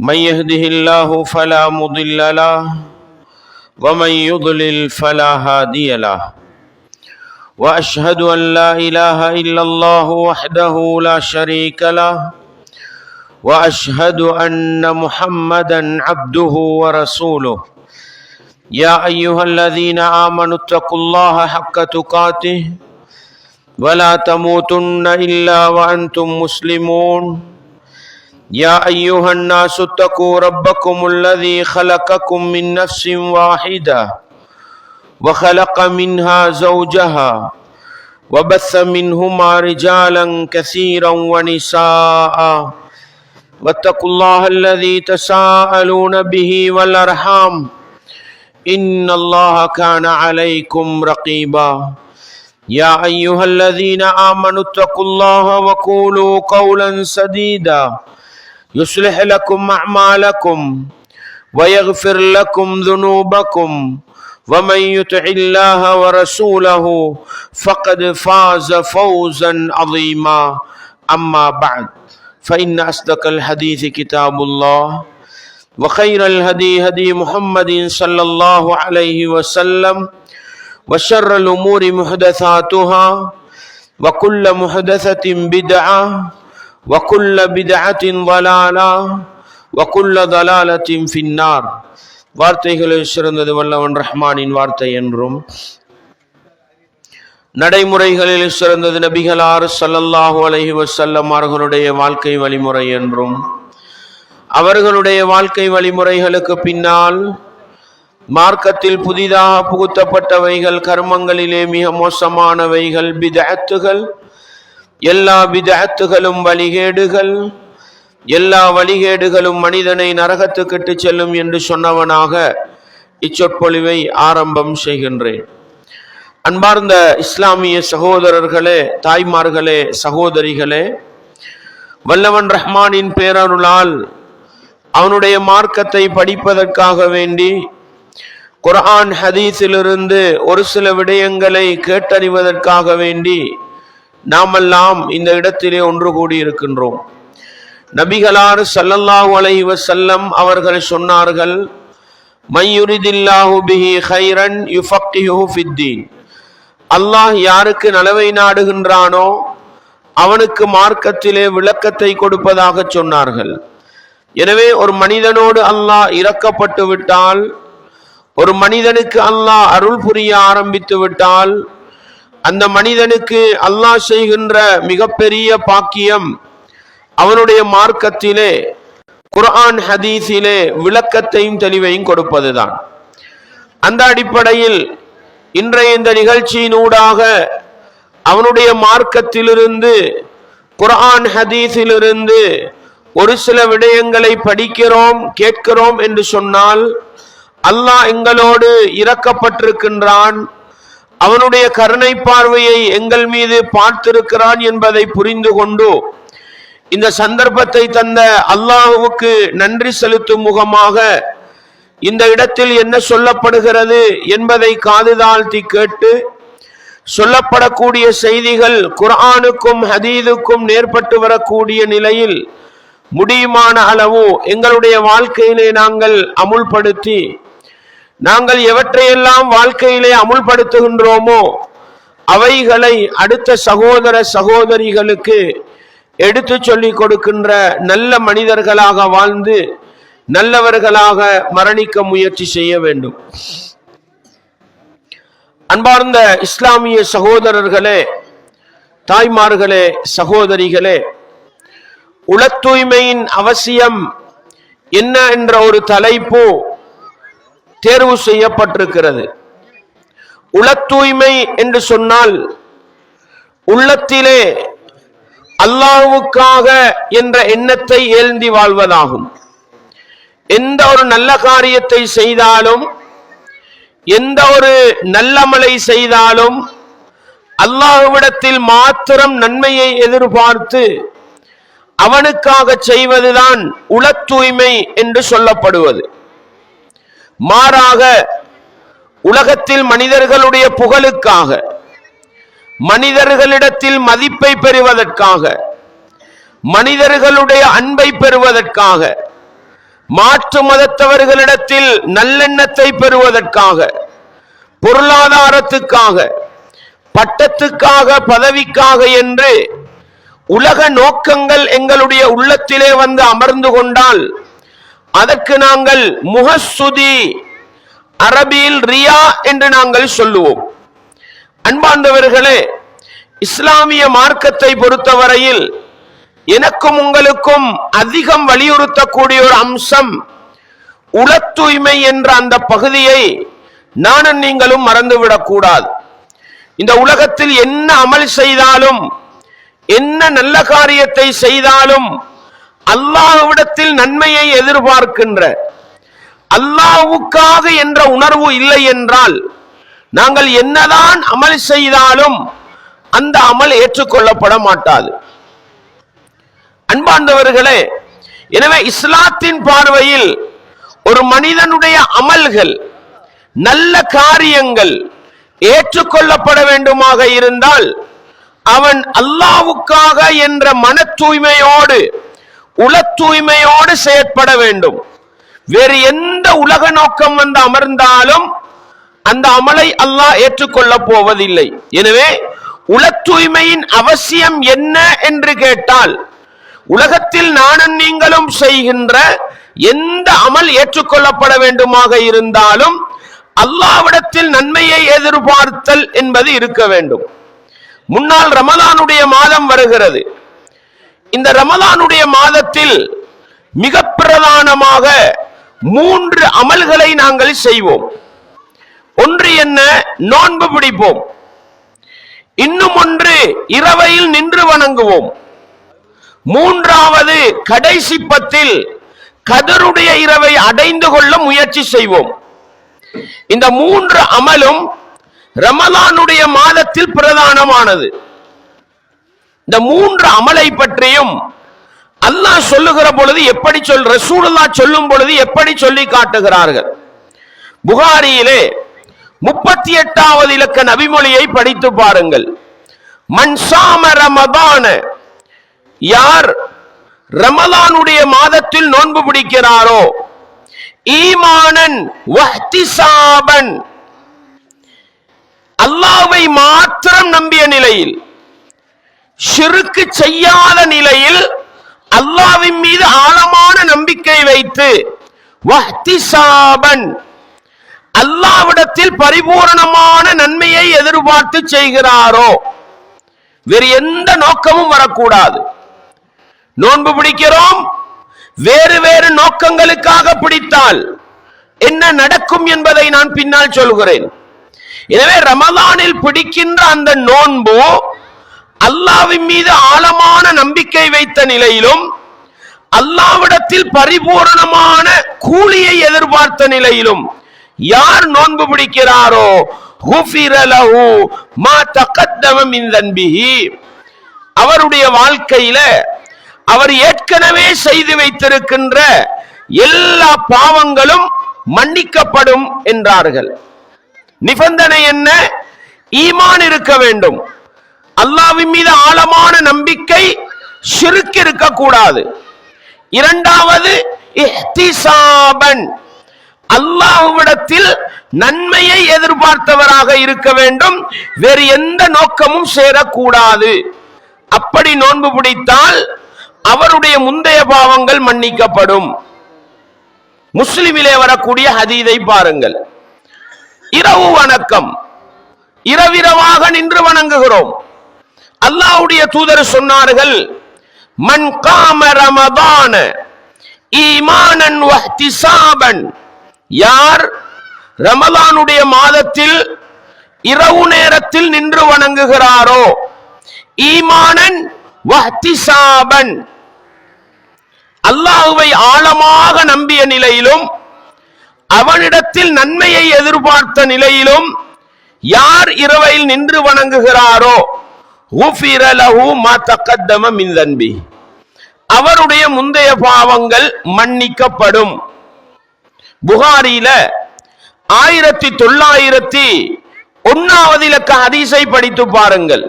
من يهده الله فلا مضل له ومن يضلل فلا هادي له وأشهد أن لا إله إلا الله وحده لا شريك له وأشهد أن محمدا عبده ورسوله يا أيها الذين آمنوا اتقوا الله حق تقاته ولا تموتن إلا وأنتم مسلمون يا أيها الناس اتقوا ربكم الذي خلقكم من نفس واحدة وخلق منها زوجها وبث منهما رجالا كثيرا ونساء واتقوا الله الذي تساءلون به والأرحام إن الله كان عليكم رقيبا يا أيها الذين آمنوا اتقوا الله وقولوا قولا سديدا يصلح لكم أعمالكم ويغفر لكم ذنوبكم ومن يطع الله ورسوله فقد فاز فوزا عظيما أما بعد فإن أصدق الحديث كتاب الله وخير الهدي هدي محمد صلى الله عليه وسلم وشر الأمور محدثاتها وكل محدثة بدعة وكل بدعة ضلالة وكل ضلالة في النار. வார்த்தைகளில் சிறந்தது வல்லவன் ரஹ்மானின் வார்த்தை என்றும், நடைமுறைகளில் சிறந்தது நபிகளார் ஸல்லல்லாஹு அலைஹி வஸல்லம் அவர்களுடைய வாழ்க்கை வழிமுறை என்றும், அவர்களுடைய வாழ்க்கை வழிமுறைகளுக்கு பின்னால் மார்க்கத்தில் புதிதாக புகுத்தப்பட்டவைகள், கர்மங்களிலே மிக மோசமானவைகள் பித்அத்துகள், எல்லா பித்அத்துகளும் வழிகேடுகள், எல்லா வழிகேடுகளும் மனிதனை நரகத்துக்கு இட்டுச் செல்லும் என்று சொன்னவனாக இச்சொற்பொழிவை ஆரம்பம் செய்கின்றேன். அன்பார்ந்த இஸ்லாமிய சகோதரர்களே, தாய்மார்களே, சகோதரிகளே, வல்லவன் ரஹ்மானின் பேரருளால் அவனுடைய மார்க்கத்தை படிப்பதற்காக வேண்டி குர்ஆன் ஹதீஸிலிருந்து ஒரு சில விடயங்களை கேட்டறிவதற்காக வேண்டி நாமெல்லாம் இந்த இடத்திலே ஒன்று கூடியிருக்கின்றோம். நபிகளார் ஸல்லல்லாஹு அலைஹி வஸல்லம் அவர்கள் சொன்னார்கள், மய்யுரிதில்லாஹு பிஹி கைரன் யுஃபக்கிஹு ஃபித்தீன். அல்லாஹ் யாருக்கு நலவை நாடுகின்றானோ அவனுக்கு மார்க்கத்திலே விளக்கத்தை கொடுப்பதாக சொன்னார்கள். எனவே ஒரு மனிதனோடு அல்லாஹ் இரக்கப்பட்டு விட்டால், ஒரு மனிதனுக்கு அல்லாஹ் அருள் புரிய ஆரம்பித்து விட்டால், அந்த மனிதனுக்கு அல்லாஹ் செய்கின்ற மிகப்பெரிய பாக்கியம் அவனுடைய மார்க்கத்திலே குர்ஆன் ஹதீஸிலே விளக்கத்தையும் தெளிவையும் கொடுப்பதுதான். அந்த அடிப்படையில் இன்றைய இந்த நிகழ்ச்சியினூடாக அவனுடைய மார்க்கத்திலிருந்து, குர்ஆன் ஹதீஸிலிருந்து ஒரு சில விடயங்களை படிக்கிறோம், கேட்கிறோம் என்று சொன்னால் அல்லாஹ் எங்களோடு இரக்கப்பட்டிருக்கின்றான், அவனுடைய கருணை பார்வையை எங்கள் மீது பார்த்திருக்கிறான் என்பதை புரிந்து கொண்டு இந்த சந்தர்ப்பத்தை தந்த அல்லாஹ்வுக்கு நன்றி செலுத்தும் முகமாக இந்த இடத்தில் என்ன சொல்லப்படுகிறது என்பதை காது தாழ்த்தி கேட்டு, சொல்லப்படக்கூடிய செய்திகள் குர்ஆனுக்கும் ஹதீஸுக்கும் நேர்பட்டு வரக்கூடிய நிலையில் முடியுமான அளவு எங்களுடைய வாழ்க்கையிலே நாங்கள் அமுல்படுத்தி, நாங்கள் எவற்றையெல்லாம் வாழ்க்கையிலே அமுல்படுத்துகின்றோமோ அவைகளை அடுத்த சகோதர சகோதரிகளுக்கு எடுத்து சொல்லிக் கொடுக்கின்ற நல்ல மனிதர்களாக வாழ்ந்து நல்லவர்களாக மரணிக்க முயற்சி செய்ய வேண்டும். அன்பார்ந்த இஸ்லாமிய சகோதரர்களே, தாய்மார்களே, சகோதரிகளே, உள தூய்மையின் அவசியம் என்ன என்ற ஒரு தலைப்பு தேர்வு செய்யப்பட்டிருக்கிறது. உள தூய்மை என்று சொன்னால் உள்ளத்திலே அல்லாஹ்வுக்காக என்ற எண்ணத்தை ஏந்தி வாழ்வதாகும். எந்த ஒரு நல்ல காரியத்தை செய்தாலும், எந்த ஒரு நல்லமலை செய்தாலும் அல்லாஹ்விடத்தில் மாத்திரம் நன்மையை எதிர்பார்த்து அவனுக்காக செய்வதுதான் உள தூய்மை என்று சொல்லப்படுவது. மாறாக உலகத்தில் மனிதர்களுடைய புகழுக்காக, மனிதர்களிடத்தில் மதிப்பை பெறுவதற்காக, மனிதர்களுடைய அன்பை பெறுவதற்காக, மாற்று மதத்தவர்களிடத்தில் நல்லெண்ணத்தை பெறுவதற்காக, பொருளாதாரத்துக்காக, பட்டத்துக்காக, பதவிக்காக என்று உலக நோக்கங்கள் எங்களுடைய உள்ளத்திலே வந்து அமர்ந்து கொண்டால் அதற்கு நாங்கள் முகஸ்துதி, அரபியில் ரியா என்று நாங்கள் சொல்லுவோம். அன்பார்ந்தவர்களே, இஸ்லாமிய மார்க்கத்தை பொறுத்தவரையில் எனக்கும் உங்களுக்கும் அதிகம் வலியுறுத்தக்கூடிய ஒரு அம்சம் உள தூய்மை என்ற அந்த பகுதியை நானும் நீங்களும் மறந்துவிடக் கூடாது. இந்த உலகத்தில் என்ன அமல் செய்தாலும், என்ன நல்ல காரியத்தை செய்தாலும் அல்லாஹ்விடத்தில் நன்மையை எதிர்பார்க்கின்ற, அல்லாஹ்வுக்காக என்ற உணர்வு இல்லை என்றால் நாங்கள் என்னதான் அமல் செய்தாலும் அந்த அமல் ஏற்றுக்கொள்ளப்பட மாட்டாது. அன்பார்ந்தவர்களே, எனவே இஸ்லாத்தின் பார்வையில் ஒரு மனிதனுடைய அமல்கள், நல்ல காரியங்கள் ஏற்றுக்கொள்ளப்பட வேண்டுமாக இருந்தால் அவன் அல்லாஹ்வுக்காக என்ற மன தூய்மையோடு, உள தூய்மையோடு செயற்பட வேண்டும். வேறு எந்த உலக நோக்கம் வந்து அமர்ந்தாலும் அந்த அமலை அல்லாஹ் ஏற்றுக்கொள்ளப் போவதில்லை. எனவே உள தூய்மையின் அவசியம் என்ன என்று கேட்டால், உலகத்தில் நானும் நீங்களும் செய்கின்ற எந்த அமல் ஏற்றுக்கொள்ளப்பட வேண்டுமாக இருந்தாலும் அல்லாஹ்விடத்தில் நன்மையை எதிர்பார்த்தல் என்பது இருக்க வேண்டும். முன்னால் ரமலானுடைய மாதம் வருகிறது. இந்த ரமலானுடைய மாதத்தில் மிக பிரதானமாக 3 அமல்களை நாங்கள் செய்வோம். ஒன்று என்ன? நோன்பு பிடிப்போம். இன்னும் ஒன்று இரவையில் நின்று வணங்குவோம். மூன்றாவது கடைசி பத்தில் கதருடைய இரவை அடைந்து கொள்ள முயற்சி செய்வோம். இந்த 3 அமலும் ரமலானுடைய மாதத்தில் பிரதானமானது. இந்த 3 அமலை பற்றியும் அல்லாஹ் சொல்லுகிற பொழுது எப்படி ரசூலுல்லாஹ் சொல்லும் பொழுது எப்படி சொல்லி காட்டுகிறார்கள். புகாரியிலே 38வது இலக்க நபிமொழியை படித்து பாருங்கள். மன் ஸாம ரமதான, யார் ரமலானுடைய மாதத்தில் நோன்பு பிடிக்கிறாரோ, ஈமானன் வஹ்திசாபன், அல்லாஹ்வை மாத்திரம் நம்பிய நிலையில், ஷிர்க் செய்யாத நிலையில், அல்லாஹ்வின் மீது ஆழமான நம்பிக்கை வைத்து, வஹ்திசாபன், அல்லாஹ்விடத்தில் பரிபூரணமான நன்மையை எதிர்பார்த்து செய்கிறாரோ, வேறு எந்த நோக்கமும் வரக்கூடாது. நோன்பு பிடிக்கிறோம், வேறு வேறு நோக்கங்களுக்காக பிடித்தால் என்ன நடக்கும் என்பதை நான் பின்னால் சொல்கிறேன். எனவே ரமலானில் பிடிக்கின்ற அந்த நோன்பு அல்லாஹ்வின் மீது ஆழமான நம்பிக்கை வைத்த நிலையிலும், அல்லாஹ்விடத்தில் பரிபூரணமான கூலியை எதிர்பார்த்த நிலையிலும் யார் நோன்பு பிடிக்கிறாரோ, குஃபிர லஹு மா தகத்தம மின் தன்பிஹி, அவருடைய வாழ்க்கையில அவர் ஏற்கனவே செய்து வைத்திருக்கின்ற எல்லா பாவங்களும் மன்னிக்கப்படும் என்றார்கள். நிபந்தனை என்ன? ஈமான் இருக்க வேண்டும், அல்லாஹ்வின் மீது ஆழமான நம்பிக்கை, ஷிர்க் இருக்கக்கூடாது. இரண்டாவது இஹ்திசாபன், அல்லாஹ்விடத்தில் நன்மையை எதிர்பார்த்தவராக இருக்க வேண்டும், வேறு எந்த நோக்கமும் சேரக்கூடாது. அப்படி நோன்பு பிடித்தால் அவருடைய முந்தைய பாவங்கள் மன்னிக்கப்படும். முஸ்லிமிலே வரக்கூடிய ஹதீதை பாருங்கள். இரவு வணக்கம், இரவிரவாக நின்று வணங்குகிறோம். அல்லாஹ்வுடைய தூதர் சொன்னார்கள், மன் காம ரமதான ஈமானன் வஹ்திசாபன், யார் ரமலானுடைய மாதத்தில் இரவு நேரத்தில் நின்று வணங்குகிறாரோ, ஈமானன் வஹ்திசாபன், அல்லாஹ்வை ஆழமாக நம்பிய நிலையிலும் அவனிடத்தில் நன்மையை எதிர்பார்த்த நிலையிலும் யார் இரவையில் நின்று வணங்குகிறாரோ, குஃபிர லஹு மா தகத்தம மின் தன்பி, அவருடைய முந்தைய பாவங்கள் மன்னிக்கப்படும். புகாரியில 1901வது இலக்க ஹதீஸை படித்து பாருங்கள்.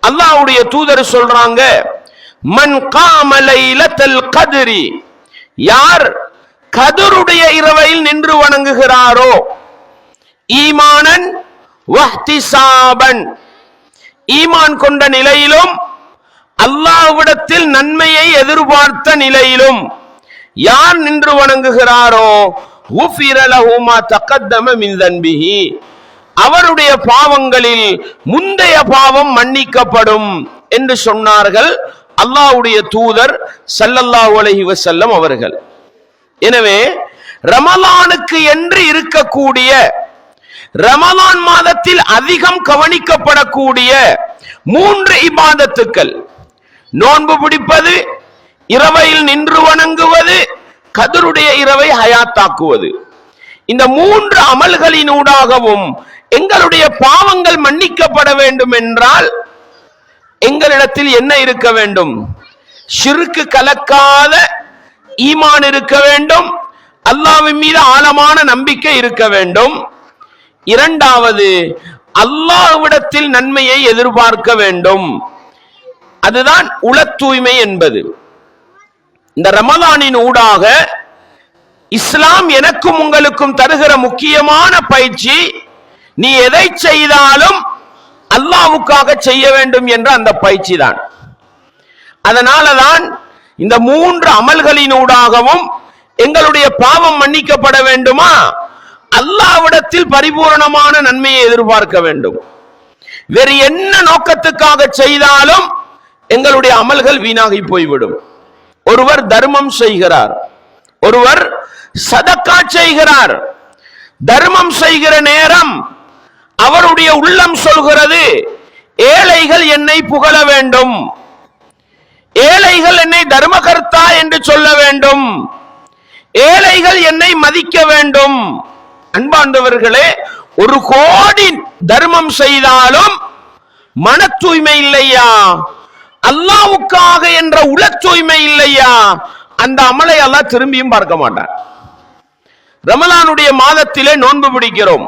அல்லாஹ்வுடைய தூதர் சொல்றாங்க, மன் காம லைலத்துல் கத்ரி, யார் கதருடைய இரவையில் நின்று வணங்குகிறாரோ, ஈமானன் வஹ்திசாபன், ஈமான் கொண்ட நிலையிலும் அல்லாஹ்விடத்தில் நன்மையை எதிர்பார்த்த நிலையிலும் யார் நின்று வணங்குகிறாரோ, குஃபிர லஹு மா தகத்தம மின் தன்பிஹி, அவருடைய பாவங்களில் முந்தைய பாவம் மன்னிக்கப்படும் என்று சொன்னார்கள் அல்லாஹ்வுடைய தூதர் ஸல்லல்லாஹு அலைஹி வஸல்லம் அவர்கள். எனவே ரமலானுக்கு என்று இருக்கக்கூடிய, ரமலான் மாதத்தில் அதிகம் கவனிக்கப்படக்கூடிய 3 இபாதத்துக்கள், நோன்பு பிடிப்பது, இரவையில் நின்று வணங்குவது, கதருடைய இரவை ஹயாத்தாக்குவது, இந்த 3 அமல்களினூடாகவும் எங்களுடைய பாவங்கள் மன்னிக்கப்பட வேண்டும் என்றால் எங்களிடத்தில் என்ன இருக்க வேண்டும்? ஷிர்க் கலக்காத ஈமான் இருக்க வேண்டும், அல்லாஹ்வின் மீது ஆழமான நம்பிக்கை இருக்க வேண்டும். இரண்டாவது, அல்லாஹ்விடத்தில் நன்மையை எதிர்பார்க்க வேண்டும். அதுதான் உள தூய்மை என்பது. இந்த ரமலானின் ஊடாக இஸ்லாம் எனக்கும் உங்களுக்கும் தருகிற முக்கியமான பயிற்சி, நீ எதை செய்தாலும் அல்லாஹ்வுக்காக செய்ய வேண்டும் என்ற அந்த பயிற்சி தான். அதனாலதான் இந்த 3 அமல்களினூடாகவும் எங்களுடைய பாவம் மன்னிக்கப்பட வேண்டுமா, அல்லாஹ்விடத்தில் பரிபூரணமான நன்மையை எதிர்பார்க்க வேண்டும். வேறு என்ன நோக்கத்துக்காக செய்தாலும் எங்களுடைய அமல்கள் வீணாகி போய்விடும். ஒருவர் தர்மம் செய்கிறார், ஒருவர் சதக்கா செய்கிறார். தர்மம் செய்கிற நேரம் அவருடைய உள்ளம் சொல்கிறது, ஏழைகள் என்னை புகழ வேண்டும், ஏழைகள் என்னை தர்மகர்த்தா என்று சொல்ல வேண்டும், ஏழைகள் என்னை மதிக்க வேண்டும். அன்பாண்டவர்களே, 1 கோடி தர்மம் செய்தாலும் மன தூய்மை இல்லையா, அல்லாஹ்வுக்காக என்ற உள தூய்மை இல்லையா, அந்த அமலை அல்லாஹ் திரும்பியும் பார்க்க மாட்டார். ரமலானுடைய மாதத்திலே நோன்பு பிடிக்கிறோம்.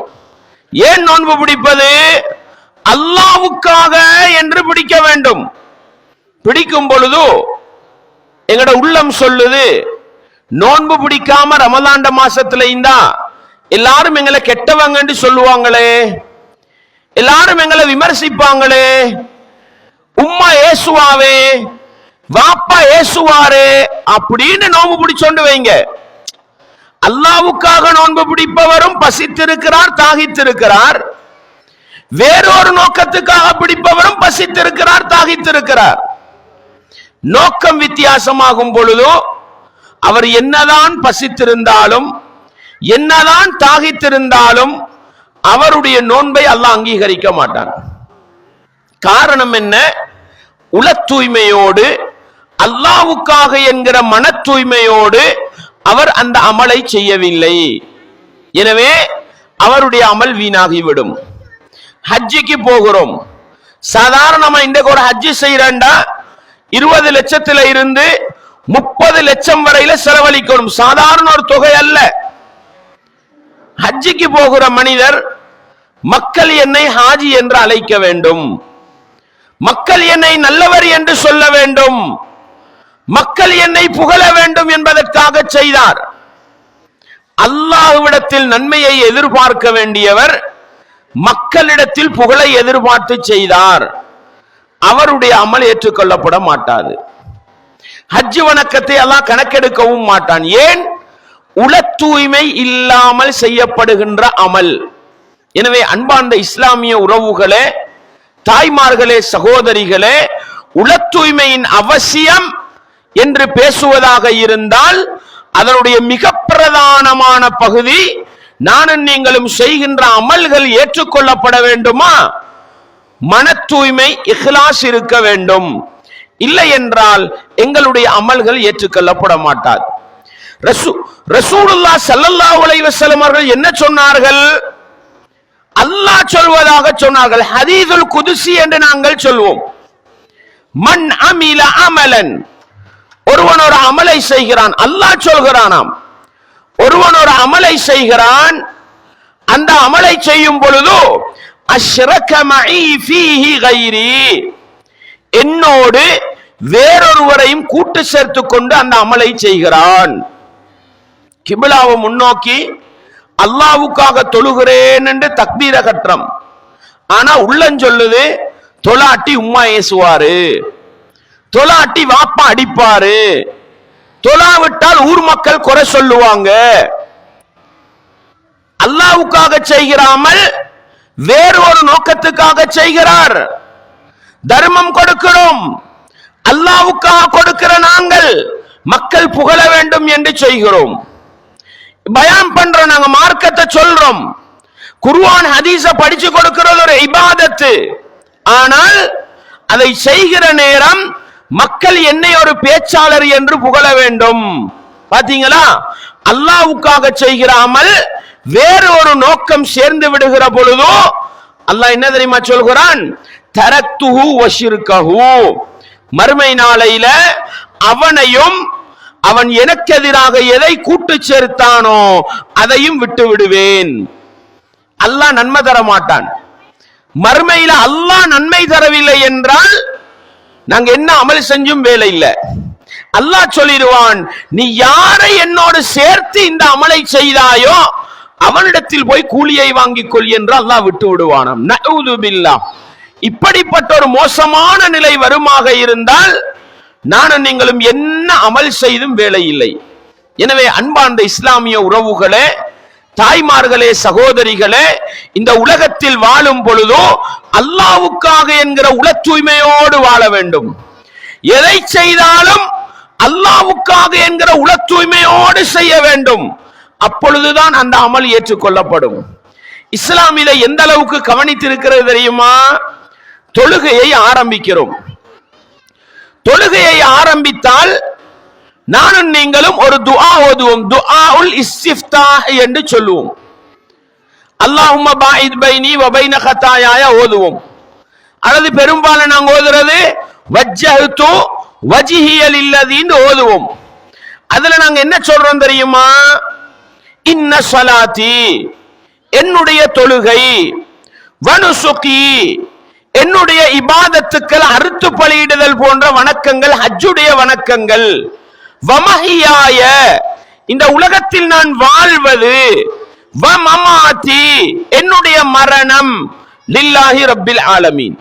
ஏன் நோன்பு பிடிப்பது? அல்லாஹ்வுக்காக என்று பிடிக்க வேண்டும். பிடிக்கும் பொழுது எங்கட உள்ளம் சொல்லுது, நோன்பு பிடிக்காம ரமலான் மாசத்துல இருந்தா எல்லாரும் எங்களை கெட்டவங்க சொல்லுவாங்களே, எல்லாரும் எங்களை விமர்சிப்பாங்களே, உம்மா ஏசுவாவே, வாப்பா ஏசுவாரே அப்படின்னு நோன்பு பிடிச்சோண்டு வைங்க. அல்லாஹ்வுக்காக நோன்பு பிடிப்பவரும் பசித்திருக்கிறார், தாகித்திருக்கிறார். வேறொரு நோக்கத்துக்காக பிடிப்பவரும் பசித்திருக்கிறார், தாகித்திருக்கிறார். நோக்கம் வித்தியாசமாகும் பொழுதோ அவர் என்னதான் பசித்திருந்தாலும் என்னதான் தாகித்திருந்தாலும் அவருடைய நோன்பை அல்லாஹ் அங்கீகரிக்க மாட்டான். காரணம் என்ன? உள தூய்மையோடு, அல்லாஹ்வுக்காக என்கிற மன தூய்மையோடு அவர் அந்த அமலை செய்யவில்லை. எனவே அவருடைய அமல் வீணாகிவிடும். ஹஜ்ஜிக்கு போகிறோம். சாதாரணமா இன்றைக்கு ஒரு ஹஜ்ஜி செய்யறா 20 லட்சத்துல இருந்து 30 லட்சம் வரையில செலவழிக்கணும். சாதாரண ஒரு தொகை அல்ல. ஹஜ்ஜிக்கு போகிற மனிதர், மக்கள் என்னை ஹாஜி என்று அழைக்க வேண்டும், மக்கள் என்னை நல்லவர் என்று சொல்ல வேண்டும், மக்கள் என்னை புகழ வேண்டும் என்பதற்காக செய்தார். அல்லாஹ்விடத்தில் நன்மையை எதிர்பார்க்க வேண்டியவர் மக்களிடத்தில் புகழை எதிர்பார்த்து செய்தார். அவருடைய அமல் ஏற்றுக்கொள்ளப்பட மாட்டாது. ஹஜ் வணக்கத்தை அல்லாஹ் கணக்கெடுக்கவும் மாட்டான். ஏன்? உள தூய்மை இல்லாமல் செய்யப்படுகின்ற அமல். எனவே அன்பார்ந்த இஸ்லாமிய உறவுகளே, தாய்மார்களே, சகோதரிகளே, உள தூய்மையின் அவசியம் என்று பேசுவதாக இருந்தால் அதனுடைய மிக பிரதானமான பகுதி, நானும் நீங்களும் செய்கின்ற அமல்கள் ஏற்றுக்கொள்ளப்பட வேண்டுமா, மன தூய்மை, இஹ்லாஸ் இருக்க வேண்டும். இல்லை என்றால் எங்களுடைய அமல்கள் ஏற்றுக்கொள்ளப்பட மாட்டாது. ரசூலுல்லாஹ் ஸல்லல்லாஹு அலைஹி வஸல்லம் அவர்கள் என்ன சொன்னார்கள்? அல்லாஹ் சொல்வதாக சொன்னார்கள். ஹதீஸுல் குதுஸி என்று நாங்கள் சொல்வோம். மன் அமில அமலன், ஒருவன் ஒரு அமலை செய்கிறான், அல்லாஹ் சொல்கிறானாம், ஒருவன் ஒரு அமலை செய்கிறான், அந்த அமலை செய்யும் பொழுது அஷ்ரக மஇ ஃபீஹி கைரி, என்னோடு வேறொருவரையும் கூட்டு சேர்த்துக் கொண்டு அந்த அமலை செய்கிறான். கிபிலாவை முன்னோக்கி அல்லாஹ்வுக்காக தொழுகிறேன் என்று தக்பீர கட்டுறோம். ஆனா உள்ளம் சொல்லுது தொலாட்டி உம்மா ஏசுவாரு, தொலாட்டி வாப்பா அடிப்பாரு, தொலாவிட்டால் ஊர் மக்கள் குறை சொல்லுவாங்க. அல்லாஹ்வுக்காக செய்கிறாமல் வேறு ஒரு நோக்கத்துக்காக செய்கிறார். தர்மம் கொடுக்கிறோம், அல்லாஹ்வுக்காக கொடுக்கிற நாங்கள் மக்கள் புகழ வேண்டும் என்று செய்கிறோம். பயான் பண்றோம், நாங்க மார்க்கத்தை சொல்றோம், குர்ஆன் ஹதீஸ படிச்சு கொடுக்கிறது ஒரு இபாதத்து. ஆனால் அதை செய்கிற நேரம் மக்கள் என்னை ஒரு பேச்சாளர் என்று புகழ வேண்டும். பாத்தீங்களா, அல்லாஹ்வுக்காக செய்கிறாமல் வேறு ஒரு நோக்கம் சேர்ந்து விடுகிற பொழுதோ அல்லாஹ் என்ன தெரியுமா சொல்கிறான்? தரக்துஹு வஷிர்கஹு, மறுமை நாளையில அவனையும் அவன் எனக்கு எதிராக எதை கூட்டு சேர்த்தானோ அதையும் விட்டு விடுவேன். அல்லாஹ் நன்மை தர மாட்டான். மறுமையில அல்லாஹ் நன்மை தரவில்லை என்றால் நாங்க என்ன அமல் செஞ்சும் வேலை இல்லை. அல்லாஹ் சொல்லிடுவான், நீ யாரை என்னோடு சேர்த்து இந்த அமலை செய்தாயோ அவனிடத்தில் போய் கூலியை வாங்கிக் கொள் என்று அல்லாஹ் விட்டு விடுவானாம். நஊது பில்லாஹ். இப்படிப்பட்ட ஒரு மோசமான நிலை வருமாக இருந்தால் நானும் நீங்களும் என்ன அமல் செய்தும் வேலை இல்லை. எனவே அன்பார்ந்த இஸ்லாமிய உறவுகளே, தாய்மார்களே, சகோதரிகளே, இந்த உலகத்தில் வாழும் பொழுதோ அல்லாஹ்வுக்காக என்கிற உள தூய்மையோடு வாழ வேண்டும். எதை செய்தாலும் அல்லாஹ்வுக்காக என்கிற உள தூய்மையோடு செய்ய வேண்டும். அப்பொழுதுதான் அந்த அமல் ஏற்றுக்கொள்ளப்படும். இஸ்லாமில எந்த அளவுக்கு கவனித்திருக்கிறது தெரியுமா? தொழுகையை ஆரம்பிக்கிறோம். தொழுகையை ஆரம்பித்தால் நானும் நீங்களும் ஒரு துஆ ஓதுவோம். துஆஉல் இஸ்திஃப்தாஹ் என்று சொல்லுவோம். அல்லாஹும்ம பாயித் பைனி வ பைன கதாயாய ஓதுவோம். அல்லது பெரும்பாலும் நாங்க ஓதுறது வஜ்ஜஹ்து வஜ்ஹிய லில்லதீன் ஓதுவோம். அதுல நாங்க என்ன சொல்றோம் தெரியுமா? இன்ன ஸலாத்தி, என்னுடைய தொழுகை, வனுசுகி, என்னுடைய இபாதத்துக்கள், அறுத்து பலியிடுதல் போன்ற வணக்கங்கள், ஹஜ்ஜுடைய வணக்கங்கள், வமஹியாய, இந்த உலகத்தில் நான் வாழ்வது, வமமாதி, என்னுடைய மரணம், லில்லாஹி ரப்பில் ஆலமீன்,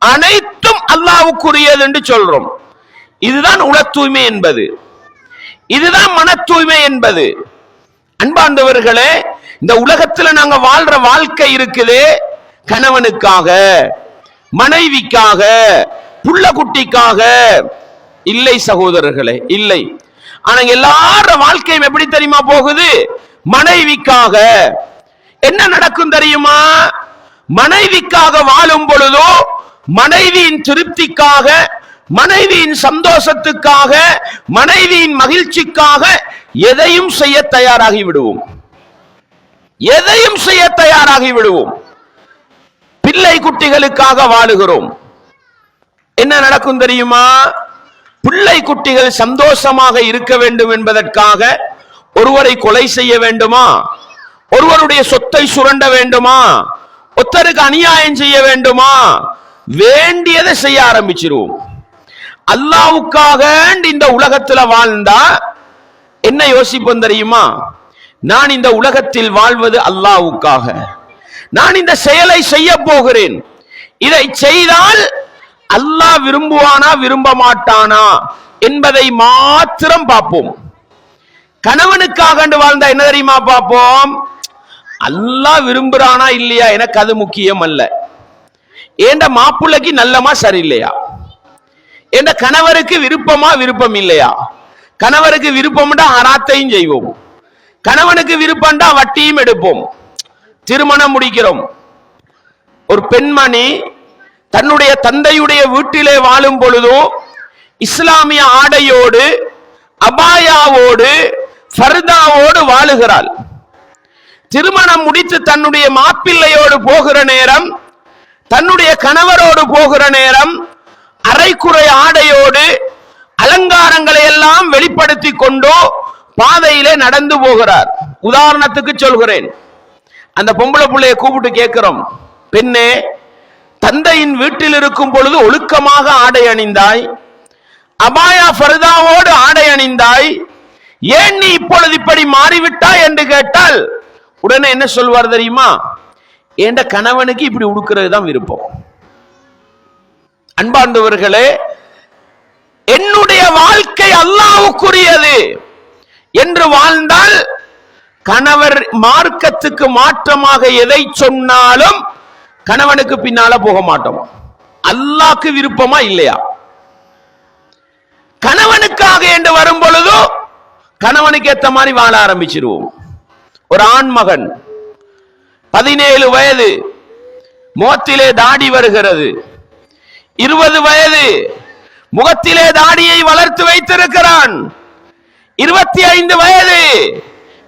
அனைத்தும் அல்லாஹ்வுக்குரியது என்று சொல்றோம். இதுதான் உள தூய்மை என்பது, இதுதான் மன தூய்மை என்பது. அன்பார்ந்தவர்களே, இந்த உலகத்துல நாங்க வாழ்ற வாழ்க்கை இருக்குதே, கணவனுக்காக, மனைவிக்காக, புள்ள குட்டிக்காக இல்லை சகோதரர்களே, இல்லை. ஆனா எல்லார வாழ்க்கையும் எப்படி தெரியுமா போகுது? மனைவிக்காக. என்ன நடக்கும் தெரியுமா? மனைவிக்காக வாழும் பொழுதோ மனைவியின் திருப்திக்காக, மனைவியின் சந்தோஷத்துக்காக, மனைவியின் மகிழ்ச்சிக்காக எதையும் செய்ய தயாராகி விடுவோம். எதையும் செய்ய தயாராகி விடுவோம். பிள்ளை குட்டிகளுக்காக வாழுகிறோம். என்ன நடக்கும் தெரியுமா? பிள்ளை குட்டிகள் சந்தோஷமாக இருக்க வேண்டும் என்பதற்காக ஒருவரை கொலை செய்ய வேண்டுமா? ஒருவருடைய சொத்தை சுரண்ட வேண்டுமா? ஒருத்தருக்கு அநியாயம் செய்ய வேண்டுமா? வேண்டியதை செய்ய ஆரம்பிச்சிருவோம். அல்லாஹ்வுக்காக இந்த உலகத்துல வாழ்ந்தா என்ன யோசிப்போம் தெரியுமா? நான் இந்த உலகத்தில் வாழ்வது அல்லாஹ்வுக்காக, நான் இந்த செயலை செய்ய போகிறேன், இதை செய்தால் அல்லாஹ் விரும்புவானா விரும்ப மாட்டானா என்பதை மாத்திரம் பார்ப்போம். கணவனுக்காக வாழ்ந்தா என்ன தெரியுமா பார்ப்போம்? அல்லாஹ் விரும்புறானா இல்லையா எனக்கு அது முக்கியம் அல்ல. ஏண்ட மாப்பிள்ளைக்கு நல்லமா சரியில்லையா, என்ற கணவருக்கு விருப்பமா விருப்பம் இல்லையா, கணவருக்கு விருப்பம்டா ஹராத்தையும் செய்வோம், கணவனுக்கு விருப்பம்டா வட்டியும் எடுப்போம், திருமணம் முடிக்கிறோம். ஒரு பெண்மணி தன்னுடைய தந்தையுடைய வீட்டிலே வாழும் பொழுதோ இஸ்லாமிய ஆடையோடு, அபாயாவோடு, ஃபர்தாவோடு வாழுகிறாள். திருமணம் முடித்து தன்னுடைய மாப்பிள்ளையோடு போகிற நேரம், தன்னுடைய கணவரோடு போகிற நேரம் அரைக்குறை ஆடையோடு அலங்காரங்களை எல்லாம் வெளிப்படுத்தி கொண்டோ பாதையிலே நடந்து போகிறார். உதாரணத்துக்கு சொல்கிறேன், அந்த பொம்பளை பிள்ளையை கூப்பிட்டு கேட்கிறோம், பெண்ணே, தந்தையின் வீட்டில் இருக்கும் பொழுது ஒழுக்கமாக ஆடை அணிந்தாய், அபாயா ஃபர்தாவோடு ஆடை அணிந்தாய், ஏன் நீ இப்பொழுது இப்படி மாறிவிட்டாய் என்று கேட்டால் உடனே என்ன சொல்வார் தெரியுமா? என்ற கணவனுக்கு இப்படி உடுக்கிறது தான் விருப்பம். அன்பார்ந்தவர்களே, என்னுடைய வாழ்க்கை அல்லாஹ்வுக்குரியது என்று வாழ்ந்தால் கணவர் மார்க்கத்துக்கு மாற்றமாக எதை சொன்னாலும் கணவனுக்கு பின்னால போக மாட்டோம். அல்லாஹ்க்கு விருப்பமா இல்லையா? கணவனுக்காக என்று வரும் பொழுது கணவனுக்கு ஏத்த மாதிரி வாழ ஆரம்பிச்சிருவோம். ஒரு ஆண் மகன் 17 வயது, முகத்திலே தாடி வருகிறது. 20 வயது, முகத்திலே தாடியை வளர்த்து வைத்திருக்கிறான். 25 வயது,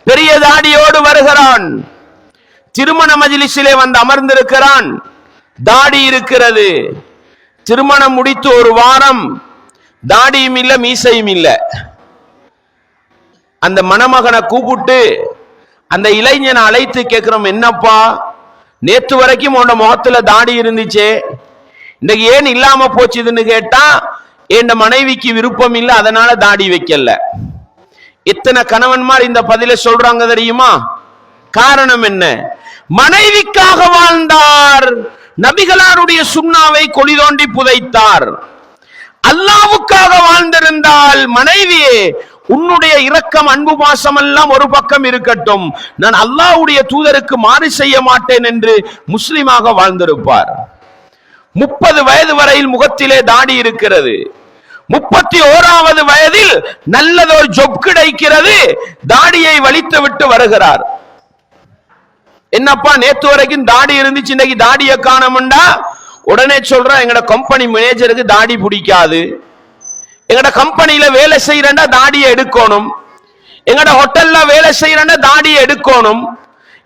பெரிய தாடியோடு வருகிறான். திருமண மஜ்லிஸிலே வந்து அமர்ந்திருக்கிறான். தாடி இருக்கிறது. திருமணம் முடித்து ஒரு வாரம், தாடியும் இல்ல, மீசையும் இல்ல. அந்த மணமகனை கூப்பிட்டு அந்த இளைஞனை அழைத்து கேட்கிறோம், என்னப்பா நேத்து வரைக்கும் உன்னோட முகத்துல தாடி இருந்துச்சே, இன்னைக்கு ஏன் இல்லாம போச்சுதுன்னு கேட்டா, என் மனைவிக்கு விருப்பம் இல்லை, அதனால தாடி வைக்கல. இத்தனை கணவன்மார் இந்த பதில சொல்றாங்க தெரியுமா? காரணம் என்ன? மனைவிக்காக வாழ்ந்தார். நபிகளாருடைய சுன்னாவை குழி தோண்டி புதைத்தார். அல்லாஹ்வுக்காக வாழ்ந்திருந்தால், மனைவியே உன்னுடைய இரக்கம் அன்பு பாசம் எல்லாம் ஒரு பக்கம் இருக்கட்டும், நான் அல்லாஹ்வுடைய தூதருக்கு மாறு செய்ய மாட்டேன் என்று முஸ்லிமாக வாழ்ந்திருப்பார். 30 வயது வரையில் முகத்திலே தாடி இருக்கிறது. 31வது வயதில் நல்லதொரு ஜொப் கிடைக்கிறது. தாடியை வலித்து விட்டு வருகிறார். என்னப்பா நேத்து வரைக்கும் தாடி இருந்துச்சு, இன்னைக்கு தாடியை காணோம்டா. உடனே சொல்றேன், எங்கட கம்பெனி மேனேஜருக்கு தாடி பிடிக்காது. எங்கட கம்பெனியில வேலை செய்யறா தாடியை எடுக்கணும். எங்கட ஹோட்டல்ல வேலை செய்யறா தாடியை எடுக்கணும்.